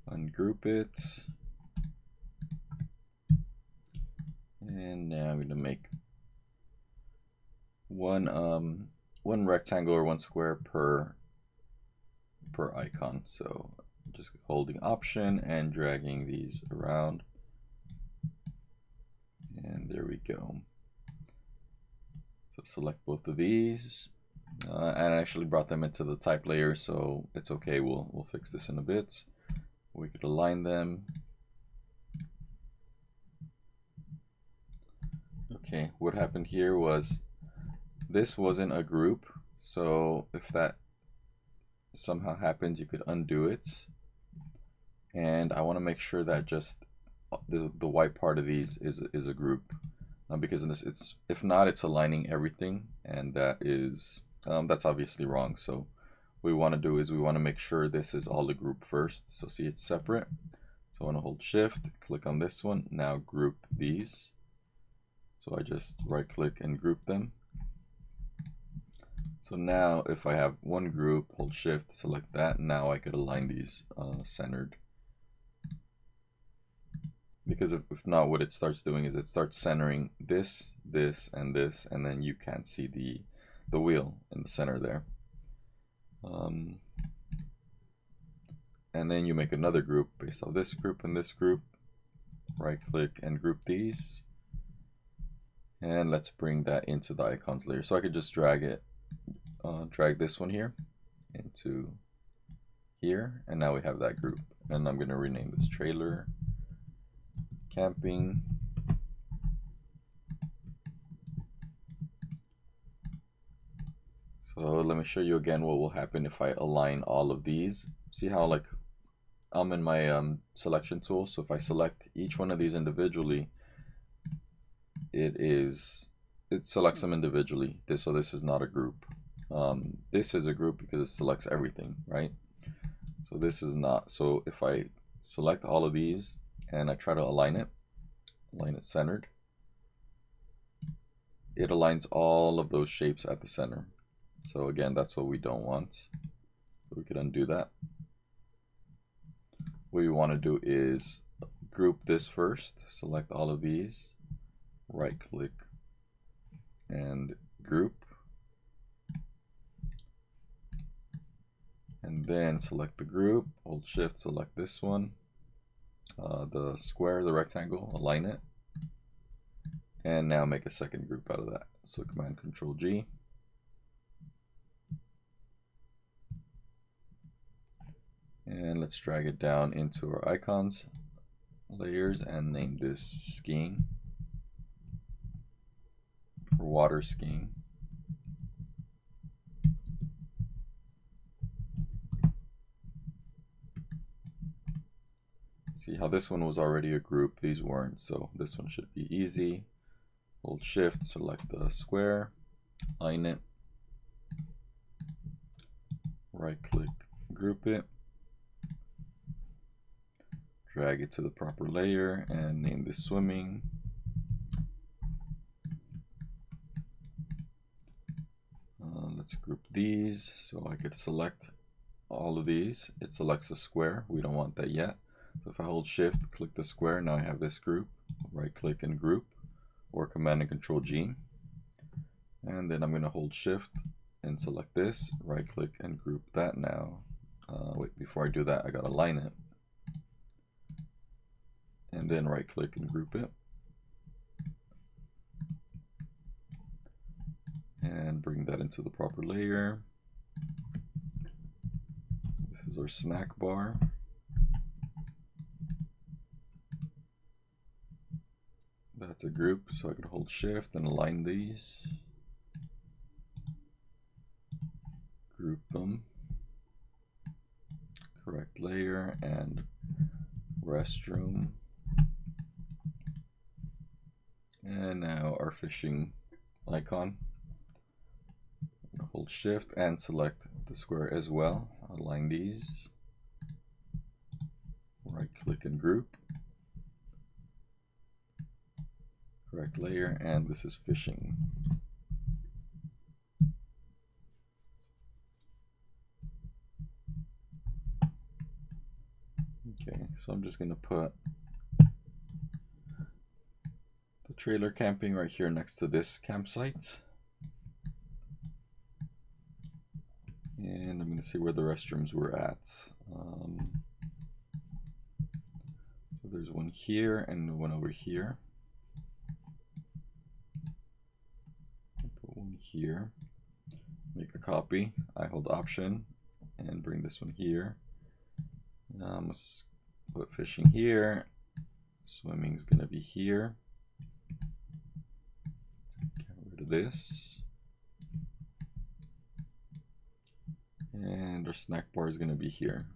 ungroup it, and now I'm gonna make one rectangle or one square per icon. So just holding Option and dragging these around, and there we go. So select both of these, and I actually brought them into the type layer, so it's okay. We'll fix this in a bit. We could align them. Okay, what happened here was this wasn't a group, so if that somehow happens, you could undo it. And I want to make sure that just the white part of these is a group, because in this, it's, if not, it's aligning everything, and that is that's obviously wrong. So what we want to do is we want to make sure this is all a group first. So see, it's separate. So I want to hold Shift, click on this one, now group these. So I just right click and group them. So now if I have one group, hold Shift, select that, now I could align these centered. Because if not, what it starts doing is it starts centering this, this, and this, and then you can't see the wheel in the center there. And then you make another group based on this group and this group. Right click and group these. And let's bring that into the icons layer. So I could just drag it, drag this one here into here, and now we have that group. And I'm going to rename this trailer camping. So let me show you again what will happen if I align all of these. See how like I'm in my selection tool, so if I select each one of these individually, it selects them individually. So this is not a group. This is a group because it selects everything, right? So this is not. So if I select all of these and I try to align it centered, it aligns all of those shapes at the center. So again, that's what we don't want. So we could undo that. What we want to do is group this first, select all of these, right click and group, and then select the group, hold Shift, select this one, the square, the rectangle, align it, and now make a second group out of that. So Command Control G. And let's drag it down into our icons layers and name this skiing, for water skiing. See how this one was already a group, these weren't, so this one should be easy. Hold Shift, select the square, align it, right click, group it, drag it to the proper layer and name this swimming. Let's group these, so I could select all of these. It selects a square, we don't want that yet. So if I hold Shift, click the square, now I have this group, right click and group, or Command and Control G. And then I'm going to hold Shift and select this, right click and group that now. Wait, before I do that, I got to align it. And then right click and group it. And bring that into the proper layer. This is our snack bar. That's a group, so I could hold Shift and align these. Group them. Correct layer and restroom. And now our fishing icon. Hold Shift and select the square as well. Align these. Right click and group. Correct layer, and this is fishing. so I'm just gonna put the trailer camping right here next to this campsite. And I'm gonna see where the restrooms were at. So there's one here and one over here. Put one here. Make a copy. I hold Option and bring this one here. Let's put fishing here. Swimming is gonna be here. Let's get rid of this. And our snack bar is gonna be here.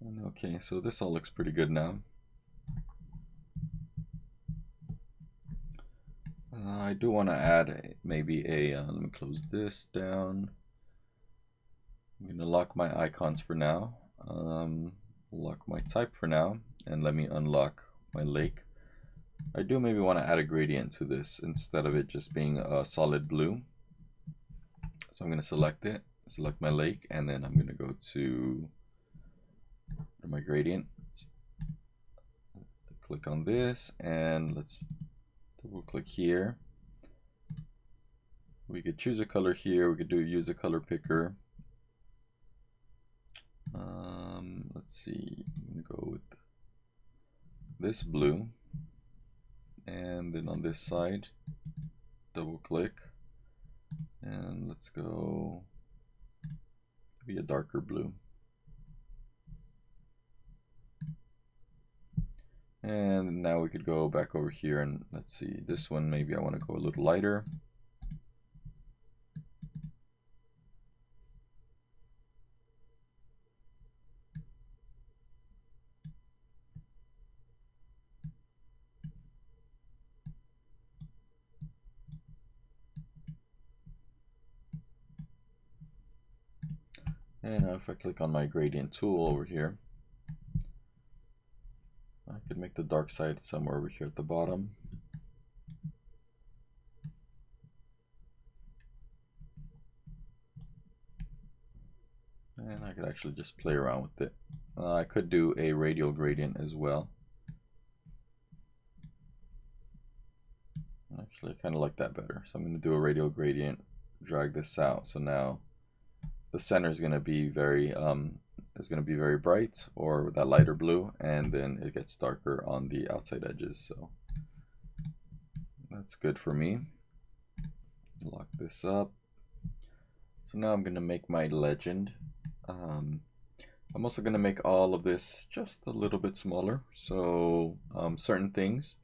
And okay, so this all looks pretty good now. I do want to add maybe a, let me close this down. I'm going to lock my icons for now, lock my type for now, and let me unlock my lake. I do maybe want to add a gradient to this instead of it just being a solid blue. So I'm going to select it, select my lake, and then I'm going to go to my gradient. Click on this, and let's double click here. We could choose a color here. We could use a color picker. Let's see. I'm gonna go with this blue, and then on this side, double click, and let's go maybe a darker blue. And now we could go back over here and let's see, this one maybe I want to go a little lighter. And now if I click on my gradient tool over here, I could make the dark side somewhere over here at the bottom. And I could actually just play around with it. I could do a radial gradient as well. Actually, I kind of like that better. So I'm going to do a radial gradient, drag this out. So now the center is going to be very bright, or that lighter blue, and then it gets darker on the outside edges. So that's good for me. Lock this up. So now I'm going to make my legend. I'm also going to make all of this just a little bit smaller. So certain things,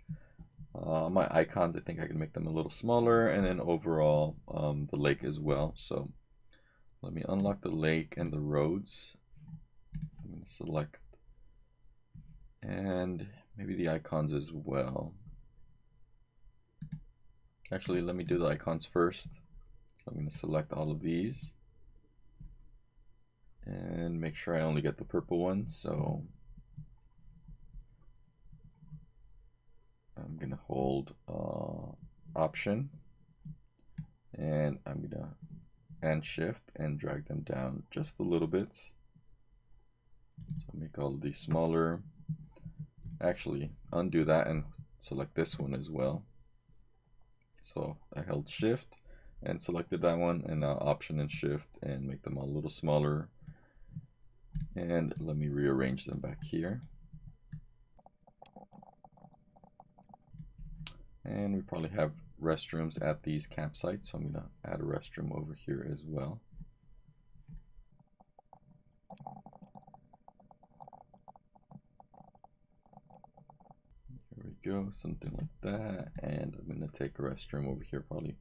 my icons, I think I can make them a little smaller, and then overall the lake as well. So let me unlock the lake and the roads. I'm going to select, and maybe the icons as well. Actually, let me do the icons first. I'm going to select all of these and make sure I only get the purple one. So I'm going to hold Option, and I'm going to and Shift and drag them down just a little bit. So make all of these smaller. Actually, undo that and select this one as well. So I held Shift and selected that one, and now Option and Shift and make them all a little smaller. And let me rearrange them back here. And we probably have restrooms at these campsites, so I'm going to add a restroom over here as well. Here we go, something like that. And I'm going to take a restroom over here, probably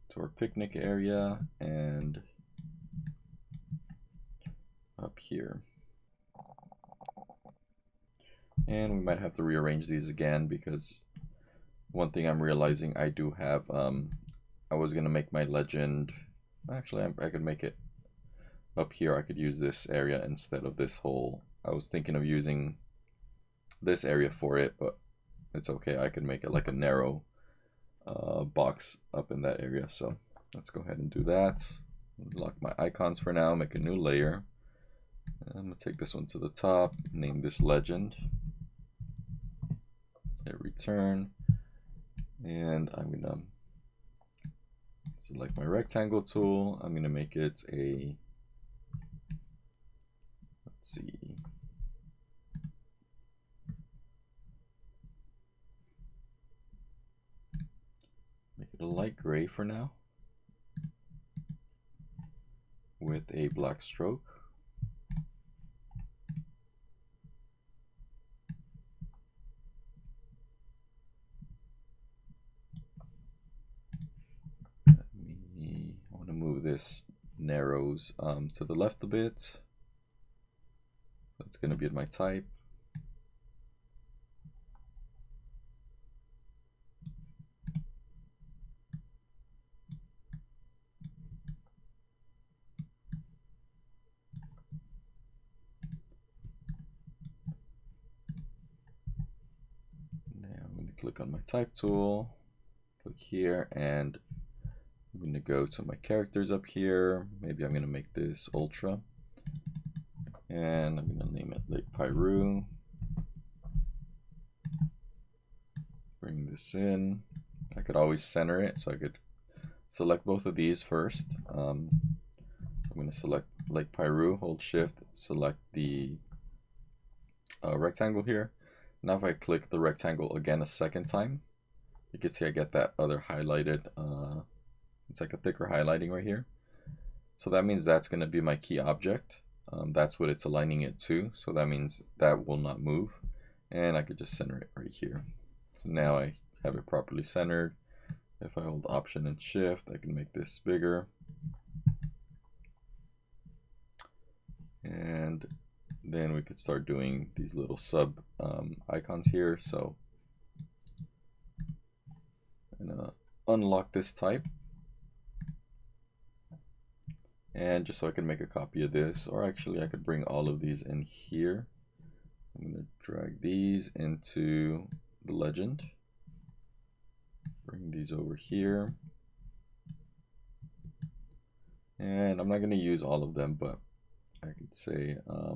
to our picnic area and up here. And we might have to rearrange these again, because one thing I'm realizing, I do have, I was going to make my legend, actually I could make it up here. I could use this area instead of this whole, I was thinking of using this area for it, but it's okay. I could make it like a narrow box up in that area. So let's go ahead and do that. Lock my icons for now, make a new layer. I'm gonna take this one to the top, name this legend, hit return, and I'm gonna select my rectangle tool. I'm gonna make it a, let's see, make it a light gray for now with a black stroke. I want to move this narrows to the left a bit. That's going to be my type. Now I'm going to click on my type tool, click here, and I'm going to go to my characters up here. Maybe I'm going to make this ultra, and I'm going to name it Lake Piru. Bring this in. I could always center it, so I could select both of these first. I'm going to select Lake Piru, hold shift, select the rectangle here. Now if I click the rectangle again a second time, you can see I get that other highlighted, it's like a thicker highlighting right here. So that means that's going to be my key object. That's what it's aligning it to, so that means that will not move. And I could just center it right here. So now I have it properly centered. If I hold Option and Shift, I can make this bigger. And then we could start doing these little sub icons here. So I'm gonna unlock this type. And just so I can make a copy of this, or actually I could bring all of these in here. I'm gonna drag these into the legend. Bring these over here. And I'm not gonna use all of them, but I could say I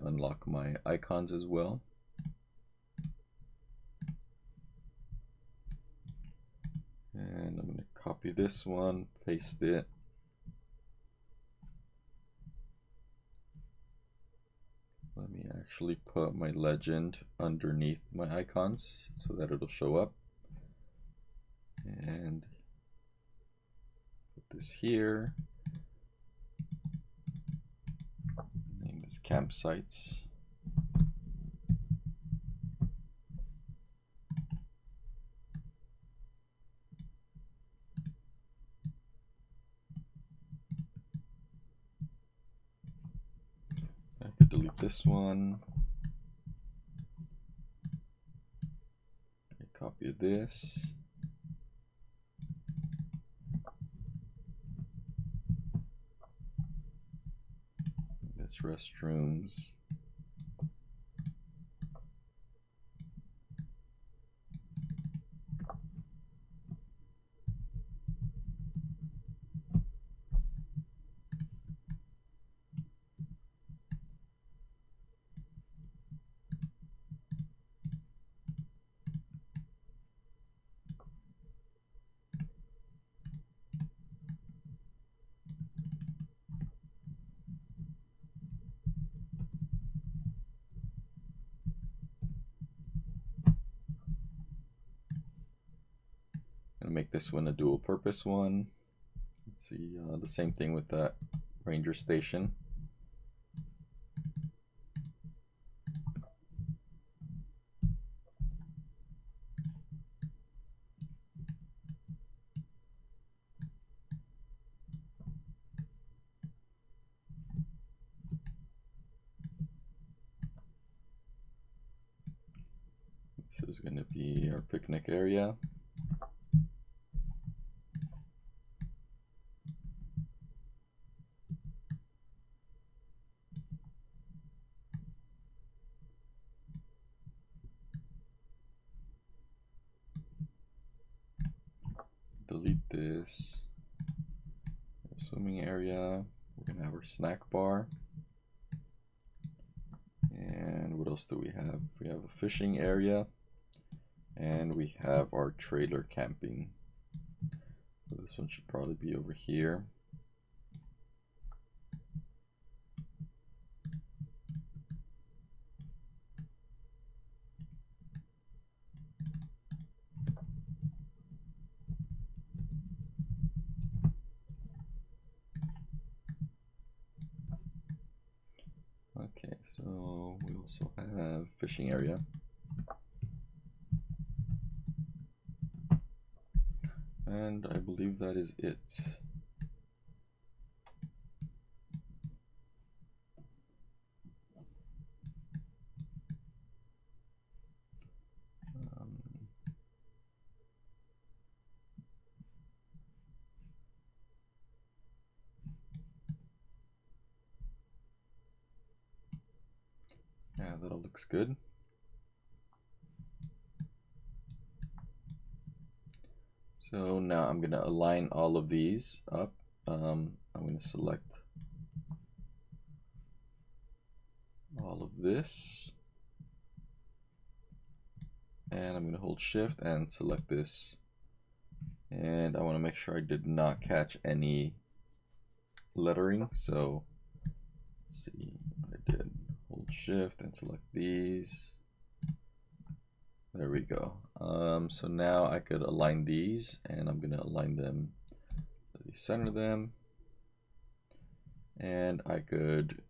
unlock my icons as well. And I'm going to copy this one, paste it. Let me actually put my legend underneath my icons so that it'll show up. And put this here. Name this campsites. I could delete this one. I copy this. That's restrooms. Make this one a dual purpose one. Let's see, the same thing with that ranger station. This is going to be our picnic area. delete this. Swimming area. We're gonna have our snack bar. And what else do we have? We have a fishing area. And we have our trailer camping. So this one should probably be over here. Okay, so we also have fishing area. And I believe that is it. Yeah, that all looks good. So now I'm going to align all of these up. I'm going to select all of this. And I'm going to hold shift and select this. And I want to make sure I did not catch any lettering. So let's see what I did. Hold shift and select these. There we go. So now I could align these, and I'm going to align them, center them, and I could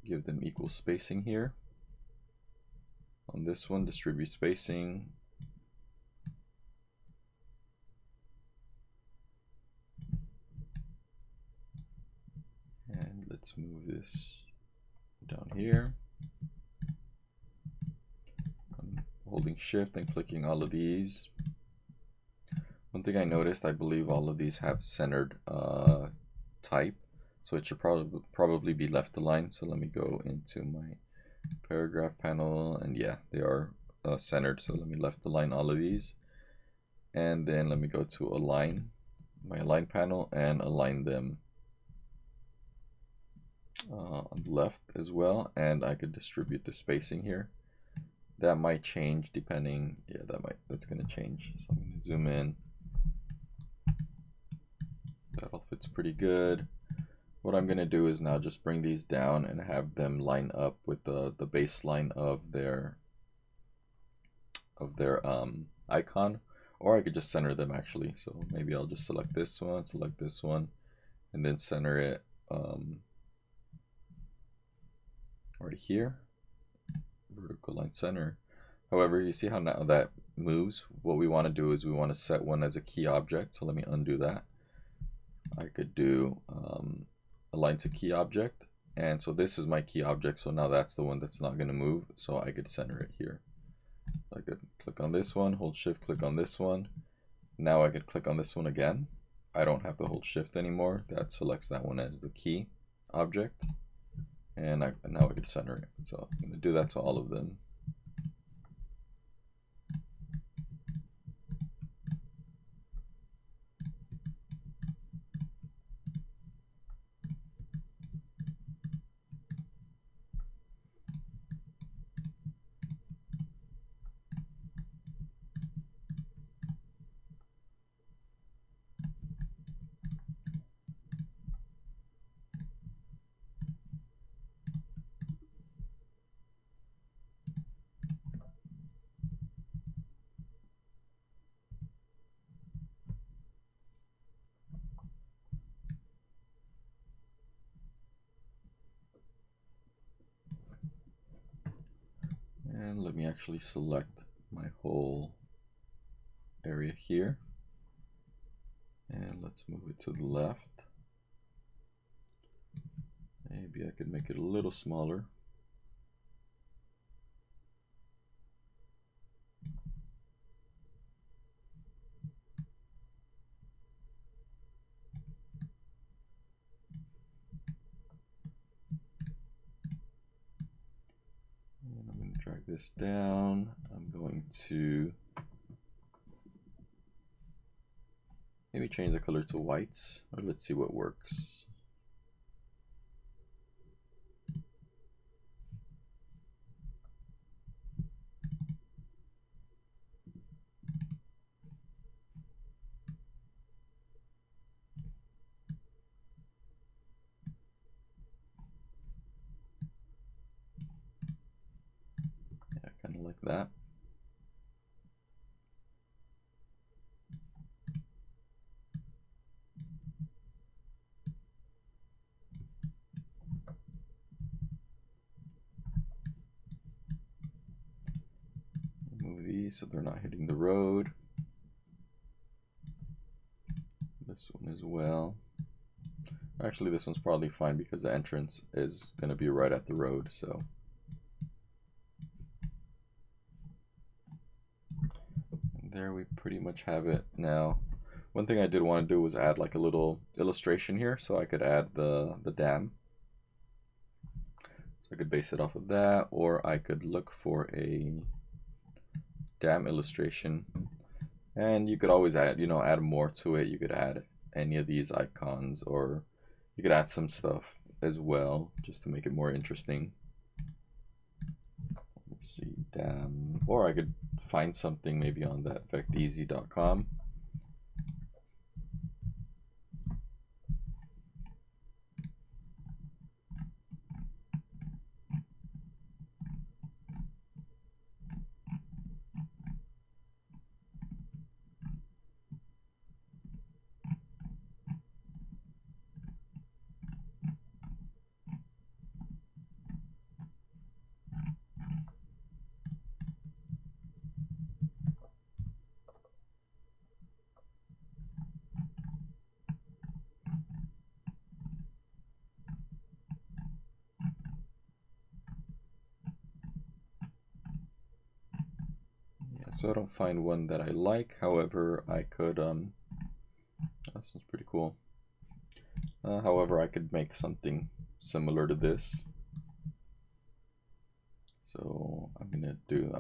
give them equal spacing here. On this one, distribute spacing. And let's move this down here. I'm holding shift and clicking all of these. One thing I noticed, I believe all of these have centered type, so it should probably be left aligned. So let me go into my paragraph panel, and yeah, they are centered. So let me left align all of these, and then let me go to align, my align panel, and align them on the left as well. And I could distribute the spacing here. That might change depending. Yeah, that's going to change. So I'm going to zoom in. That all fits pretty good. What I'm going to do is now just bring these down and have them line up with the baseline of their icon, or I could just center them actually. So maybe I'll just select this one, and then center it right here, vertical line center. However, you see how now that moves? What we want to do is we want to set one as a key object. So let me undo that. I could do align to key object, and so this is my key object, so now that's the one that's not going to move, so I could center it here. I could click on this one, hold shift, click on this one. Now I could click on this one again. I don't have to hold shift anymore. That selects that one as the key object, and now I could center it. So I'm going to do that to all of them. And let me actually select my whole area here. And let's move it to the left. Maybe I could make it a little smaller. And I'm going to drag this down. I'm going to Maybe change the color to white, or let's see what works. Yeah, kind of like that. Move these so they're not hitting the road. This one as well. Actually, this one's probably fine because the entrance is going to be right at the road, so. And there we pretty much have it now. One thing I did want to do was add like a little illustration here so I could add the dam. So I could base it off of that, or I could look for a dam illustration. And you could always add, add more to it. You could add any of these icons, or you could add some stuff as well just to make it more interesting. Let's see, dam, or I could find something maybe on that vecteasy.com. So I don't find one that I like. However, I could, this one's pretty cool. However, I could make something similar to this. So I'm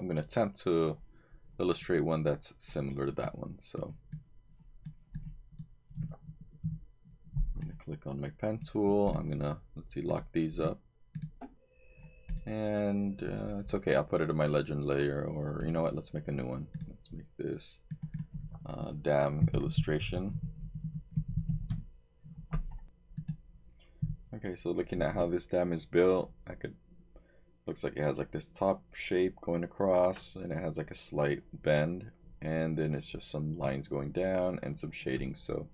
gonna attempt to illustrate one that's similar to that one. So I'm gonna click on my pen tool. I'm gonna, let's see, lock these up. And it's okay, I'll put it in my legend layer, or you know what, let's make a new one. Let's make this dam illustration. Okay, so looking at how this dam is built, looks like it has like this top shape going across, and it has like a slight bend, and then it's just some lines going down and some shading. So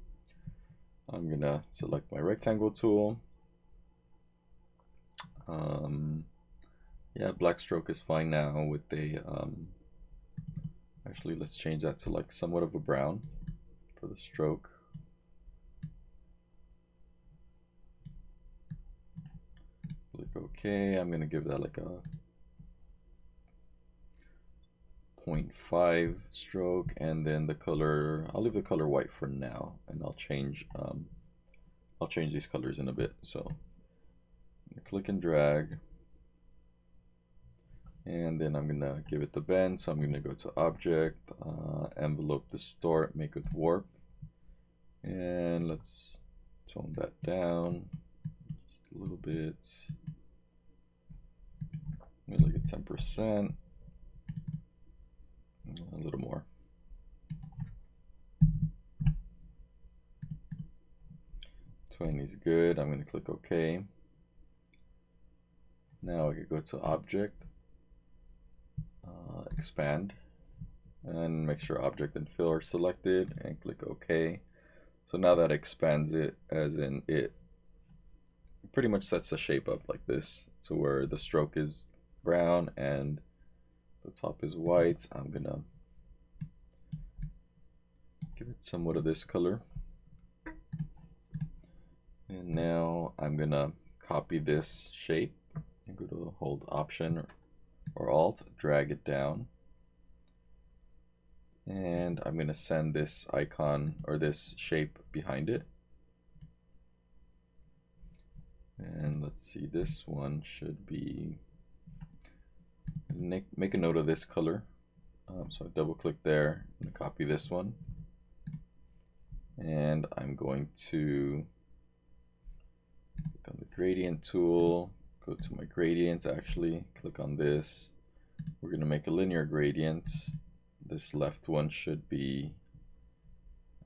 I'm gonna select my rectangle tool. Yeah, black stroke is fine now with a, actually let's change that to like somewhat of a brown for the stroke. Click OK. I'm gonna give that like a 0.5 stroke, and then the color, I'll leave the color white for now, and I'll change these colors in a bit. So click and drag, and then I'm gonna give it the bend. So I'm gonna go to object, envelope distort, make it warp, and let's tone that down just a little bit, maybe like a 10%, a little more. Is good. I'm going to click OK. Now I can go to object, expand, and make sure object and fill are selected, and click OK. So now that expands it, as in it pretty much sets the shape up like this, to where the stroke is brown and the top is white. I'm gonna give it somewhat of this color. And now I'm gonna copy this shape and go to hold Option or Alt, drag it down. And I'm gonna send this icon or this shape behind it. And let's see, this one should be, make a note of this color. So I double click there and copy this one. And I'm going to click on the gradient tool, go to my gradients, actually click on this. We're going to make a linear gradient. This left one should be,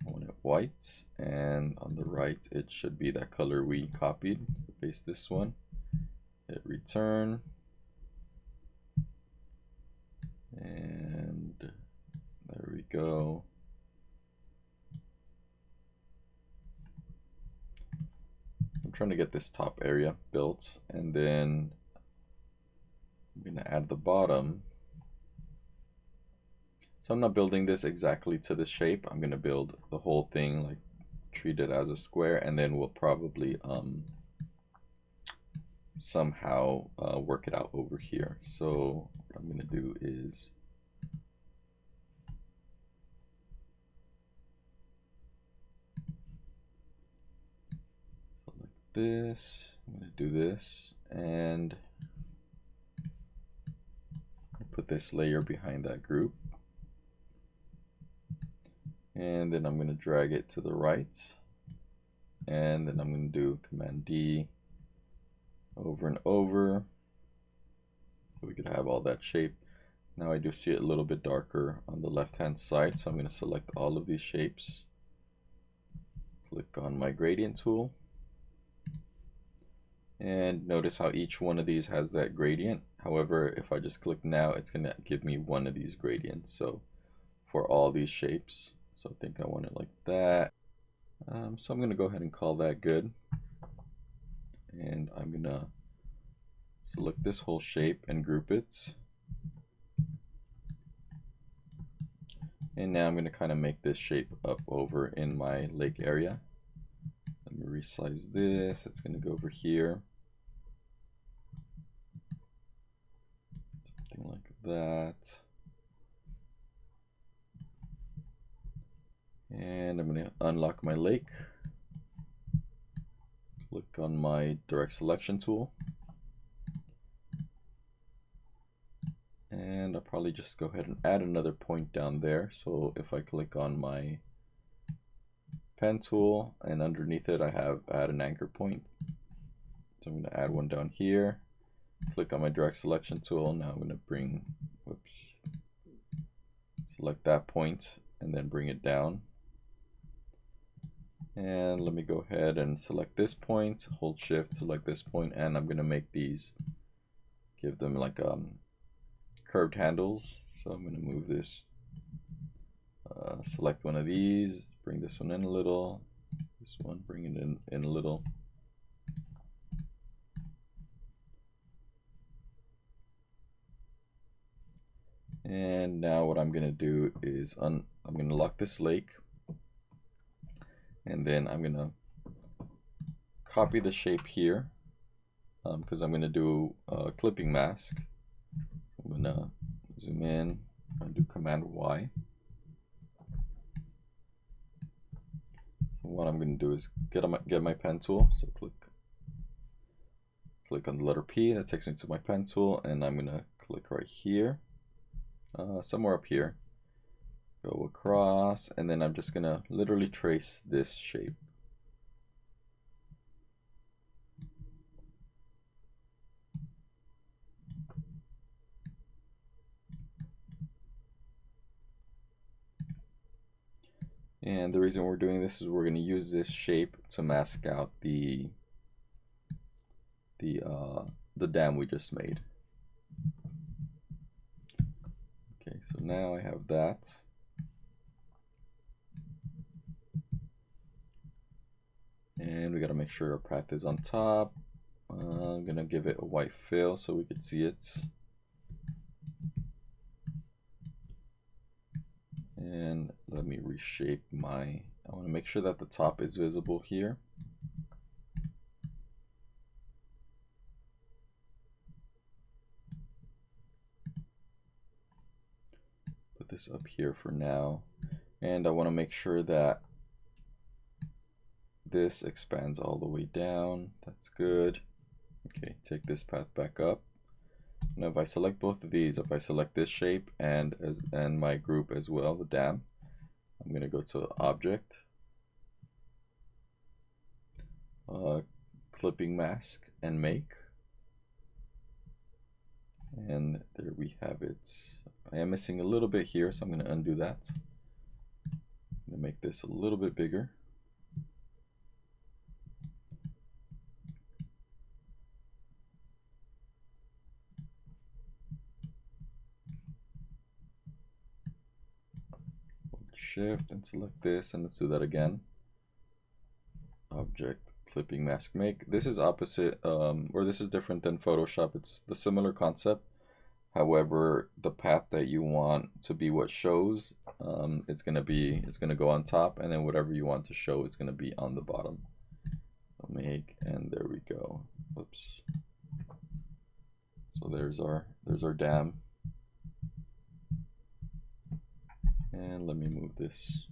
I want it white, and on the right it should be that color we copied. So paste this one, hit return, and there we go. I'm trying to get this top area built, and then I'm going to add the bottom. So I'm not building this exactly to the shape. I'm going to build the whole thing, like treat it as a square, and then we'll probably somehow work it out over here. So what I'm going to do is select this. I'm going to do this, and put this layer behind that group. And then I'm going to drag it to the right, and then I'm going to do Command D over and over so we could have all that shape. Now I do see it a little bit darker on the left hand side, so I'm going to select all of these shapes, click on my gradient tool, and notice how each one of these has that gradient. However, if I just click now, it's going to give me one of these gradients, so for all these shapes. So I think I want it like that. So I'm going to go ahead and call that good. And I'm going to select this whole shape and group it. And now I'm going to kind of make this shape up over in my lake area. Let me resize this. It's going to go over here. Something like that. And I'm going to unlock my lake. Click on my direct selection tool. And I'll probably just go ahead and add another point down there. So if I click on my pen tool, and underneath it I have add an anchor point. So I'm going to add one down here. Click on my direct selection tool. Now I'm going to bring, select that point and then bring it down. And let me go ahead and select this point, hold shift, select this point, and I'm going to make these, give them like curved handles. So I'm going to move this, select one of these, bring this one in a little, this one, bring it in a little. And now what I'm going to do is I'm going to lock this lake. And then I'm going to copy the shape here because I'm going to do a clipping mask. I'm going to zoom in and do Command Y. So what I'm going to do is get my pen tool. So click on the letter P. That takes me to my pen tool, and I'm going to click right here, somewhere up here. Go across, and then I'm just gonna literally trace this shape. And the reason we're doing this is we're going to use this shape to mask out the dam we just made. Okay, so now I have that. And we got to make sure our path is on top. I'm going to give it a white fill so we could see it. And let me reshape I want to make sure that the top is visible here. Put this up here for now. And I want to make sure that this expands all the way down. That's good. Okay, take this path back up. Now if I select both of these, if I select this shape and my group as well, the dam, I'm going to go to Object, clipping mask and make. And there we have it. I am missing a little bit here, so I'm going to undo that. I'm going to make this a little bit bigger. Hold Shift and select this, and let's do that again. Object, clipping mask make. This is opposite, or this is different than Photoshop. It's the similar concept. However, the path that you want to be what shows, it's gonna go on top, and then whatever you want to show, it's gonna be on the bottom. I'll make, and there we go. Oops. So there's our dam. And let me move this.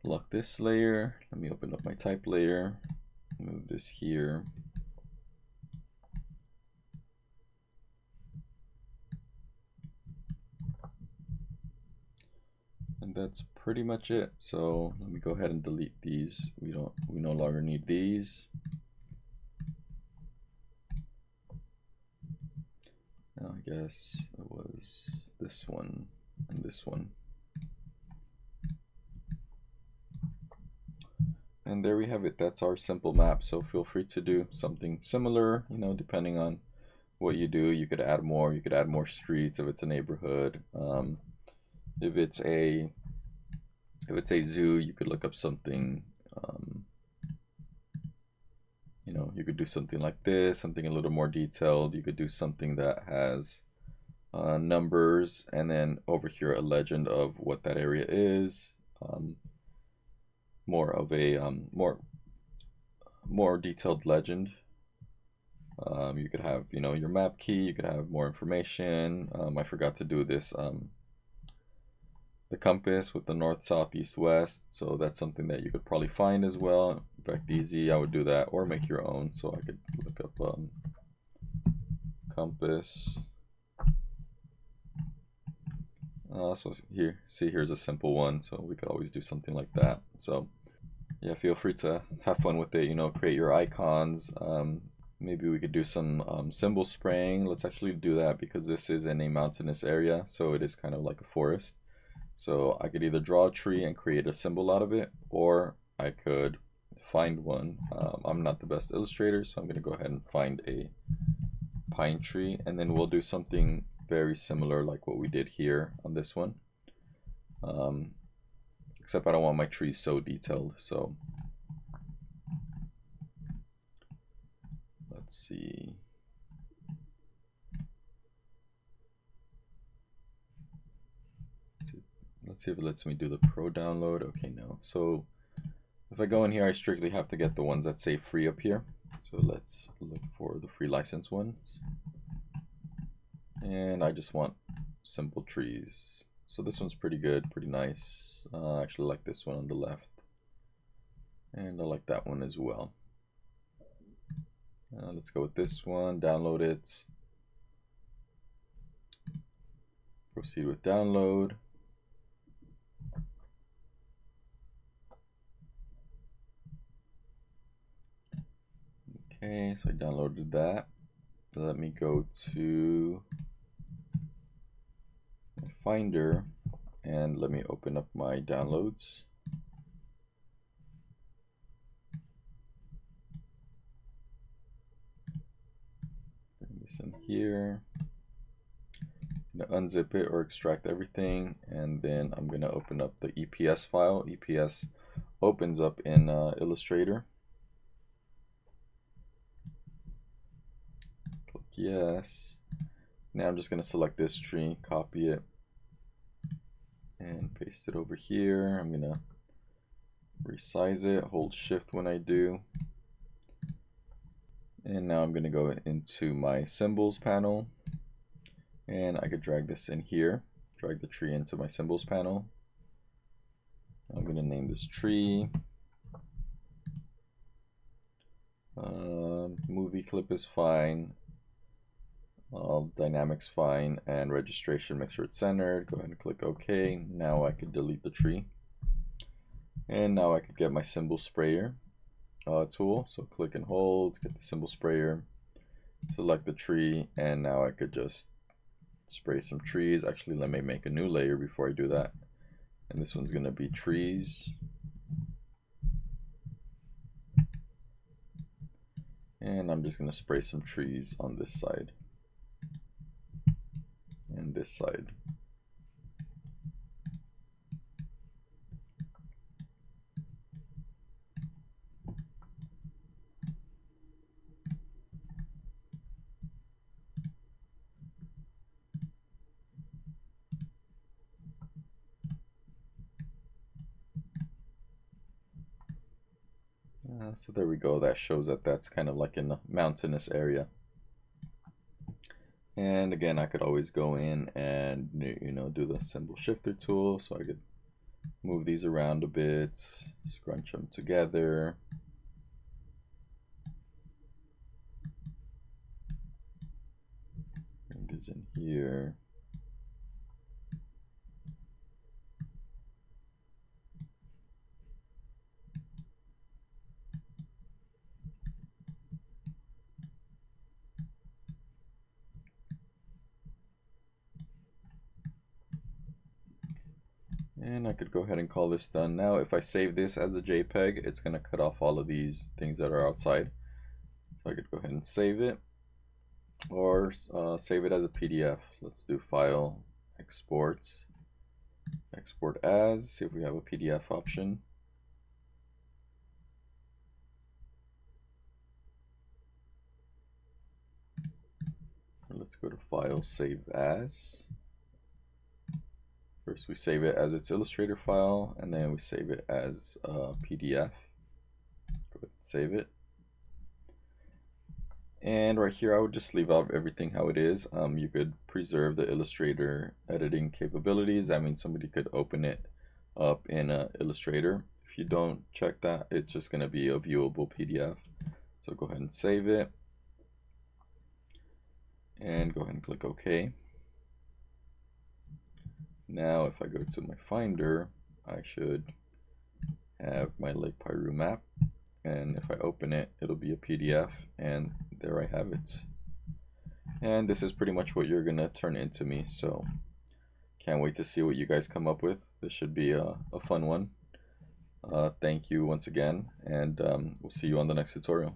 Lock this layer. Let me open up my type layer. Move this here. And that's pretty much it. So let me go ahead and delete these. We no longer need these. Now I guess it was this one and this one. And there we have it. That's our simple map. So feel free to do something similar, depending on what you do. You could add more. You could add more streets if it's a neighborhood. If it's a zoo, you could look up something. You could do something like this, something a little more detailed. You could do something that has numbers, and then over here a legend of what that area is. More of a more detailed legend. You could have your map key. You could have more information. I forgot to do this. The compass with the north, south, east, west. So that's something that you could probably find as well. In fact, easy, I would do that, or make your own. So I could look up compass. So here, see, here's a simple one. So we could always do something like that. So yeah, feel free to have fun with it. Create your icons. Maybe we could do some symbol spraying. Let's actually do that because this is in a mountainous area, so it is kind of like a forest. So I could either draw a tree and create a symbol out of it, or I could find one. I'm not the best illustrator, so I'm going to go ahead and find a pine tree, and then we'll do something very similar like what we did here on this one. Except I don't want my trees so detailed, so let's see. Let's see if it lets me do the pro download. Okay, no. So if I go in here, I strictly have to get the ones that say free up here. So let's look for the free license ones. And I just want simple trees. So this one's pretty good, pretty nice. I actually like this one on the left. And I like that one as well. Let's go with this one, download it. Proceed with download. Okay, so I downloaded that. So let me go to my Finder and let me open up my downloads. Bring this in here. I'm gonna unzip it or extract everything, and then I'm gonna open up the EPS file. EPS opens up in Illustrator. Click yes. Now I'm just gonna select this tree, copy it, and paste it over here. I'm gonna resize it, hold shift when I do. And now I'm gonna go into my symbols panel, and I could drag this in here, drag the tree into my symbols panel. I'm gonna name this tree. Movie clip is fine. Dynamics fine, and registration, make sure it's centered. Go ahead and click OK. Now I could delete the tree. And now I could get my symbol sprayer. tool. So click and hold, get the symbol sprayer, select the tree, and now I could just spray some trees. Actually, let me make a new layer before I do that. And this one's gonna be trees. And I'm just gonna spray some trees on this side and this side. So there we go. That shows that that's kind of like in a mountainous area. And again, I could always go in and, you know, do the symbol shifter tool. So I could move these around a bit, scrunch them together. Bring these in here. And I could go ahead and call this done. Now, if I save this as a JPEG, it's going to cut off all of these things that are outside. So I could go ahead and save it, or save it as a PDF. Let's do File, Export, Export As, see if we have a PDF option. Let's go to File, Save As. First we save it as its Illustrator file, and then we save it as a PDF. Go ahead and save it. And right here I would just leave out everything how it is. You could preserve the Illustrator editing capabilities. That means somebody could open it up in Illustrator. If you don't check that, it's just going to be a viewable PDF. So go ahead and save it. And go ahead and click OK. Now if I go to my Finder, I should have my Lake Piru map. And if I open it, it'll be a PDF, and there I have it. And this is pretty much what you're gonna turn into me, so can't wait to see what you guys come up with. This should be a fun one. Thank you once again, and we'll see you on the next tutorial.